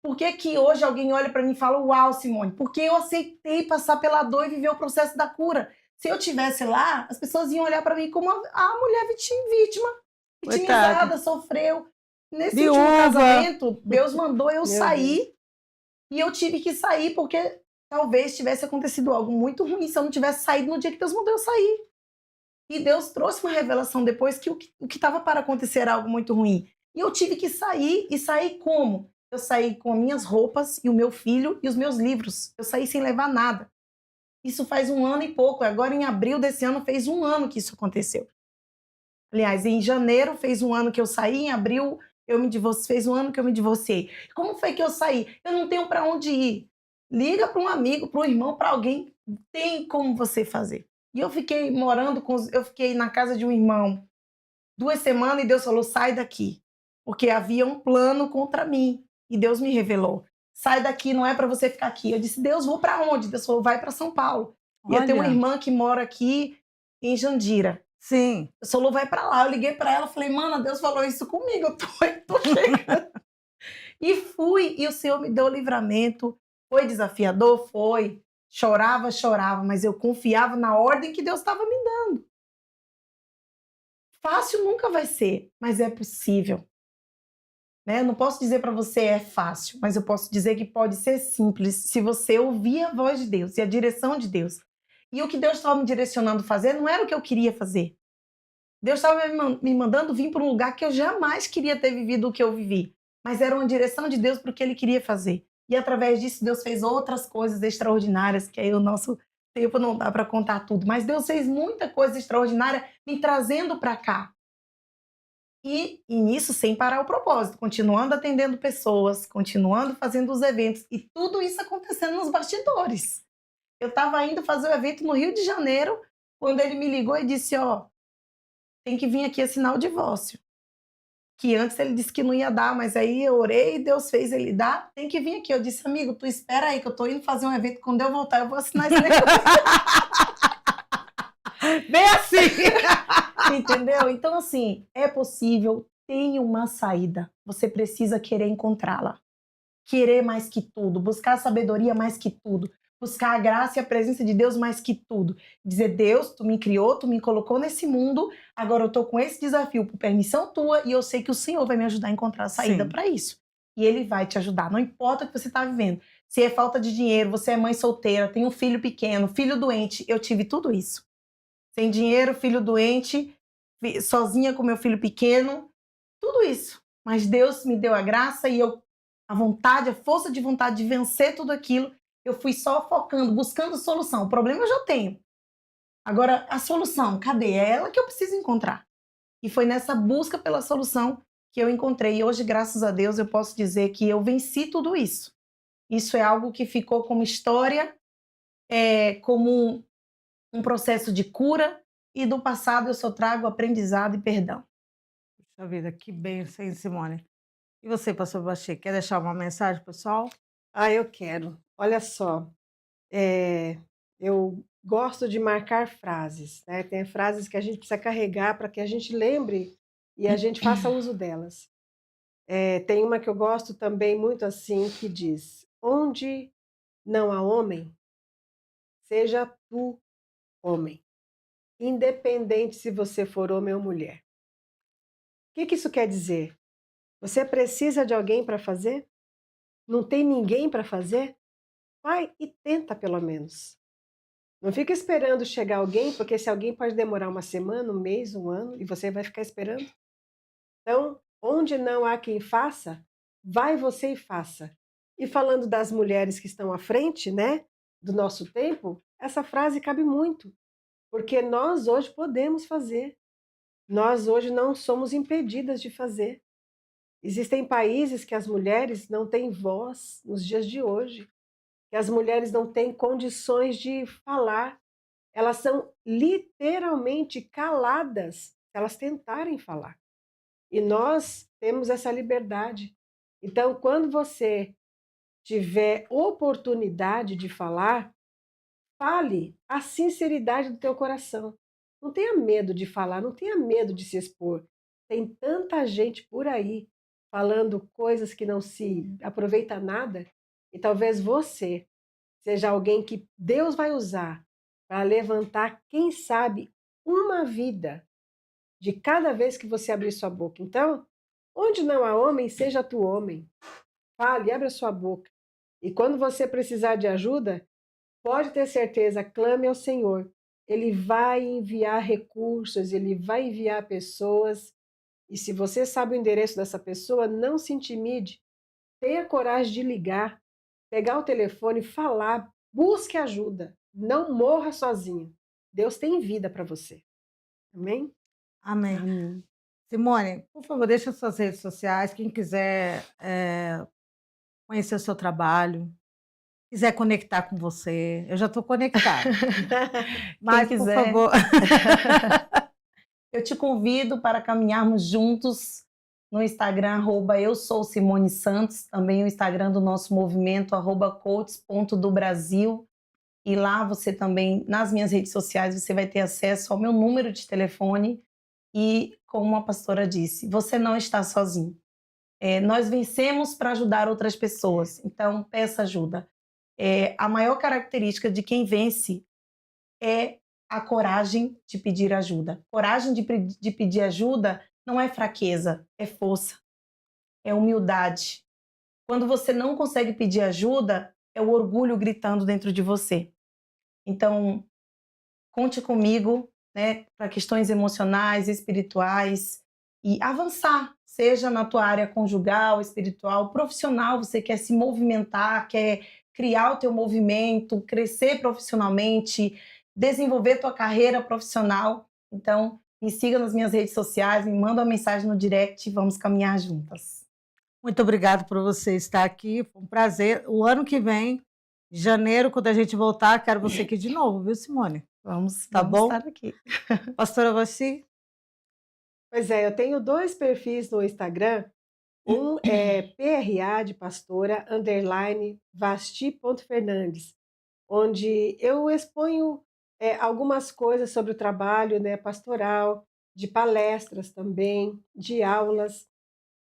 Por que que hoje alguém olha para mim e fala, uau, Simone? Porque eu aceitei passar pela dor e viver o processo da cura. Se eu estivesse lá, as pessoas iam olhar para mim como a mulher vítima, vitimizada, sofreu. Nesse último casamento, Deus mandou eu sair e eu tive que sair porque talvez tivesse acontecido algo muito ruim se eu não tivesse saído no dia que Deus mandou eu sair. E Deus trouxe uma revelação depois que o que estava para acontecer era algo muito ruim. E eu tive que sair, e sair como? Eu saí com minhas roupas e o meu filho e os meus livros. Eu saí sem levar nada. Isso faz 1 ano e pouco. Agora, em abril desse ano, fez 1 ano que isso aconteceu. Aliás, em janeiro fez 1 ano que eu saí, em abril eu me divorciei, fez 1 ano que eu me divorciei. Como foi que eu saí? Eu não tenho para onde ir. Liga para um amigo, para um irmão, para alguém. Tem como você fazer. E eu fiquei eu fiquei na casa de um irmão 2 semanas e Deus falou, sai daqui. Porque havia um plano contra mim. E Deus me revelou. Sai daqui, não é para você ficar aqui. Eu disse, Deus, vou para onde? Deus falou, vai para São Paulo. E eu tenho uma irmã que mora aqui em Jandira. Sim. Deus falou, vai para lá. Eu liguei para ela, falei, mana, Deus falou isso comigo, eu tô chegando. E fui, e o Senhor me deu o livramento. Foi desafiador? Foi. Chorava, mas eu confiava na ordem que Deus estava me dando. Fácil nunca vai ser, mas é possível. Né? Eu não posso dizer para você é fácil, mas eu posso dizer que pode ser simples se você ouvir a voz de Deus e a direção de Deus. E o que Deus estava me direcionando a fazer não era o que eu queria fazer. Deus estava me mandando vir para um lugar que eu jamais queria ter vivido o que eu vivi. Mas era uma direção de Deus para o que Ele queria fazer. E através disso, Deus fez outras coisas extraordinárias, que aí o nosso tempo não dá para contar tudo. Mas Deus fez muita coisa extraordinária me trazendo para cá. E nisso, sem parar o propósito, continuando atendendo pessoas, continuando fazendo os eventos. E tudo isso acontecendo nos bastidores. Eu estava indo fazer o evento no Rio de Janeiro, quando ele me ligou e disse, ó, tem que vir aqui assinar o divórcio. Que antes ele disse que não ia dar, mas aí eu orei e Deus fez ele dar. Tem que vir aqui. Eu disse, amigo, tu espera aí que eu tô indo fazer um evento. Quando eu voltar, eu vou assinar esse negócio. Bem assim! Entendeu? Então, assim, é possível. Tem uma saída. Você precisa querer encontrá-la. Querer mais que tudo. Buscar a sabedoria mais que tudo. Buscar a graça e a presença de Deus mais que tudo. Dizer, Deus, tu me criou, tu me colocou nesse mundo, agora eu tô com esse desafio por permissão tua e eu sei que o Senhor vai me ajudar a encontrar a saída para isso. E Ele vai te ajudar, não importa o que você está vivendo. Se é falta de dinheiro, você é mãe solteira, tem um filho pequeno, filho doente, eu tive tudo isso. Sem dinheiro, filho doente, sozinha com meu filho pequeno, tudo isso. Mas Deus me deu a graça e a vontade, a força de vontade de vencer tudo aquilo. Eu fui só focando, buscando solução. O problema eu já tenho. Agora, a solução, cadê? É ela que eu preciso encontrar. E foi nessa busca pela solução que eu encontrei. E hoje, graças a Deus, eu posso dizer que eu venci tudo isso. Isso é algo que ficou como história, como um processo de cura. E do passado eu só trago aprendizado e perdão. Puxa vida, que bênção, hein, Simone? E você, pastor Bachê, quer deixar uma mensagem, pessoal? Ah, eu quero. Olha só, Eu gosto de marcar frases, né? Tem frases que a gente precisa carregar para que a gente lembre e a gente faça uso delas. Tem uma que eu gosto também muito assim, que diz: onde não há homem, seja tu homem, independente se você for homem ou mulher. O que isso quer dizer? Você precisa de alguém para fazer? Não tem ninguém para fazer? Vai e tenta pelo menos. Não fica esperando chegar alguém, porque esse alguém pode demorar uma semana, um mês, um ano, e você vai ficar esperando. Então, onde não há quem faça, vai você e faça. E falando das mulheres que estão à frente, né, do nosso tempo, essa frase cabe muito, porque nós hoje podemos fazer. Nós hoje não somos impedidas de fazer. Existem países que as mulheres não têm voz nos dias de hoje, que as mulheres não têm condições de falar. Elas são literalmente caladas se elas tentarem falar. E nós temos essa liberdade. Então, quando você tiver oportunidade de falar, fale a sinceridade do teu coração. Não tenha medo de falar, não tenha medo de se expor. Tem tanta gente por aí falando coisas que não se aproveita nada, e talvez você seja alguém que Deus vai usar para levantar, quem sabe, uma vida de cada vez que você abrir sua boca. Então, onde não há homem, seja tu homem. Fale, abre a sua boca. E quando você precisar de ajuda, pode ter certeza, clame ao Senhor. Ele vai enviar recursos, ele vai enviar pessoas. E se você sabe o endereço dessa pessoa, não se intimide. Tenha coragem de ligar, pegar o telefone, falar, busque ajuda. Não morra sozinho. Deus tem vida para você. Amém? Amém. Amém. Simone, por favor, deixa suas redes sociais. Quem quiser conhecer o seu trabalho, quiser conectar com você, eu já estou conectada. Mas, Quem por quiser. favor, Eu te convido para caminharmos juntos no Instagram, eu sou Simone Santos, também o Instagram do nosso movimento, @coaches.do-Brasil. E lá você também, nas minhas redes sociais, você vai ter acesso ao meu número de telefone. E, como a pastora disse, você não está sozinho. Nós vencemos para ajudar outras pessoas, então peça ajuda. A maior característica de quem vence é a coragem de pedir ajuda. Coragem de pedir ajuda não é fraqueza, é força, é humildade. Quando você não consegue pedir ajuda, é o orgulho gritando dentro de você. Então, conte comigo, né, para questões emocionais, espirituais e avançar, seja na tua área conjugal, espiritual, profissional, você quer se movimentar, quer criar o teu movimento, crescer profissionalmente, desenvolver tua carreira profissional. Então, me siga nas minhas redes sociais, me manda uma mensagem no direct e vamos caminhar juntas. muito obrigada por você estar aqui. Foi um prazer. O ano que vem, em janeiro, quando a gente voltar, quero você aqui de novo, viu, Simone? Vamos Tá bom? estar aqui. Pastora Vassi? Pois é, eu tenho 2 perfis no Instagram. Um é PRA de pastora, _Vasti.Fernandes, onde eu exponho algumas coisas sobre o trabalho, né, pastoral, de palestras também, de aulas.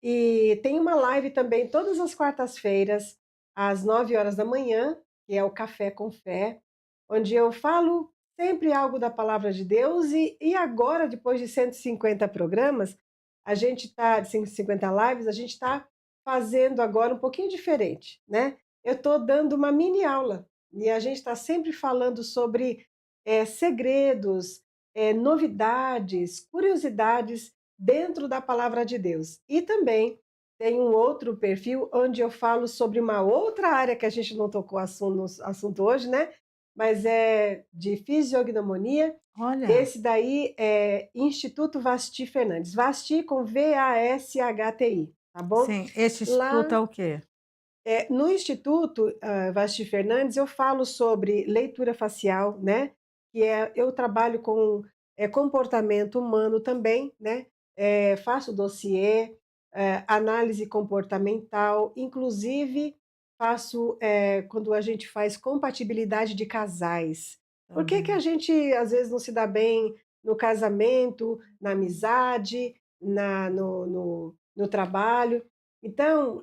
E tem uma live também todas as quartas-feiras, às 9 horas da manhã, que é o Café com Fé, onde eu falo sempre algo da palavra de Deus. E agora, depois de 150 programas, a gente está, de 150 lives, a gente está fazendo agora um pouquinho diferente, né? Eu estou dando uma mini aula e a gente está sempre falando sobre segredos, novidades, curiosidades dentro da palavra de Deus. E também tem um outro perfil onde eu falo sobre uma outra área que a gente não tocou no assunto hoje, né? Mas é de fisiognomonia. Olha, Esse daí é Instituto Vasti Fernandes. Vasti com VASHTI, tá bom? sim, esse Lá- instituto é o quê? No Instituto Vasti Fernandes, eu falo sobre leitura facial, né? Eu trabalho com comportamento humano também, né? Faço dossiê, análise comportamental, inclusive faço quando a gente faz compatibilidade de casais. Por que que a gente às vezes não se dá bem no casamento, na amizade, no trabalho? Então,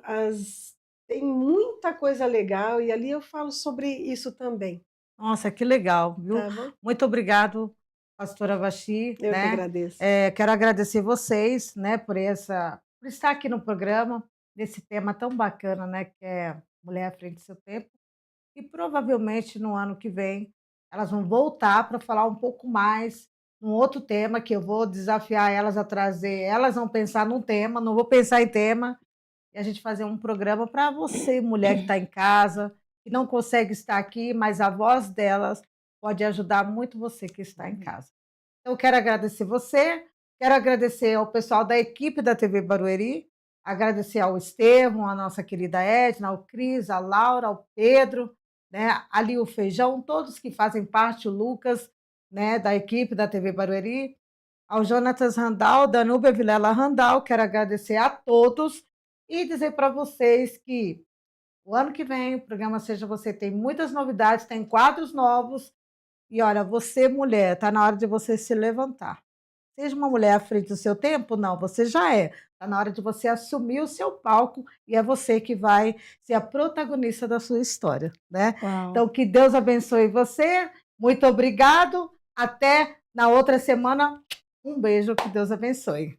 tem muita coisa legal e ali eu falo sobre isso também, Nossa, que legal, viu? tá bom? Muito obrigado, pastora Vachi, Eu que né? agradeço. Quero agradecer vocês, né, por estar aqui no programa, nesse tema tão bacana, né, que é Mulher à Frente do Seu Tempo. E provavelmente no ano que vem elas vão voltar para falar um pouco mais um outro tema que eu vou desafiar elas a trazer. Elas vão pensar num tema, não vou pensar em tema, e a gente fazer um programa para você, mulher que está em casa, que não consegue estar aqui, mas a voz delas pode ajudar muito você que está em casa. Então, eu quero agradecer você, quero agradecer ao pessoal da equipe da TV Barueri, agradecer ao Estevão, a nossa querida Edna, ao Cris, a Laura, ao Pedro, né, ali o Feijão, todos que fazem parte, o Lucas, né, da equipe da TV Barueri, ao Jonatas Randal, da Núbia Vilela Randal, quero agradecer a todos e dizer para vocês que o ano que vem o programa Seja Você tem muitas novidades, tem quadros novos, e olha, você mulher, está na hora de você se levantar. Seja uma mulher à frente do seu tempo? Não, você já é. Está na hora de você assumir o seu palco e é você que vai ser a protagonista da sua história, né? Uau. Então, que Deus abençoe você. Muito obrigado. Até na outra semana. Um beijo, que Deus abençoe.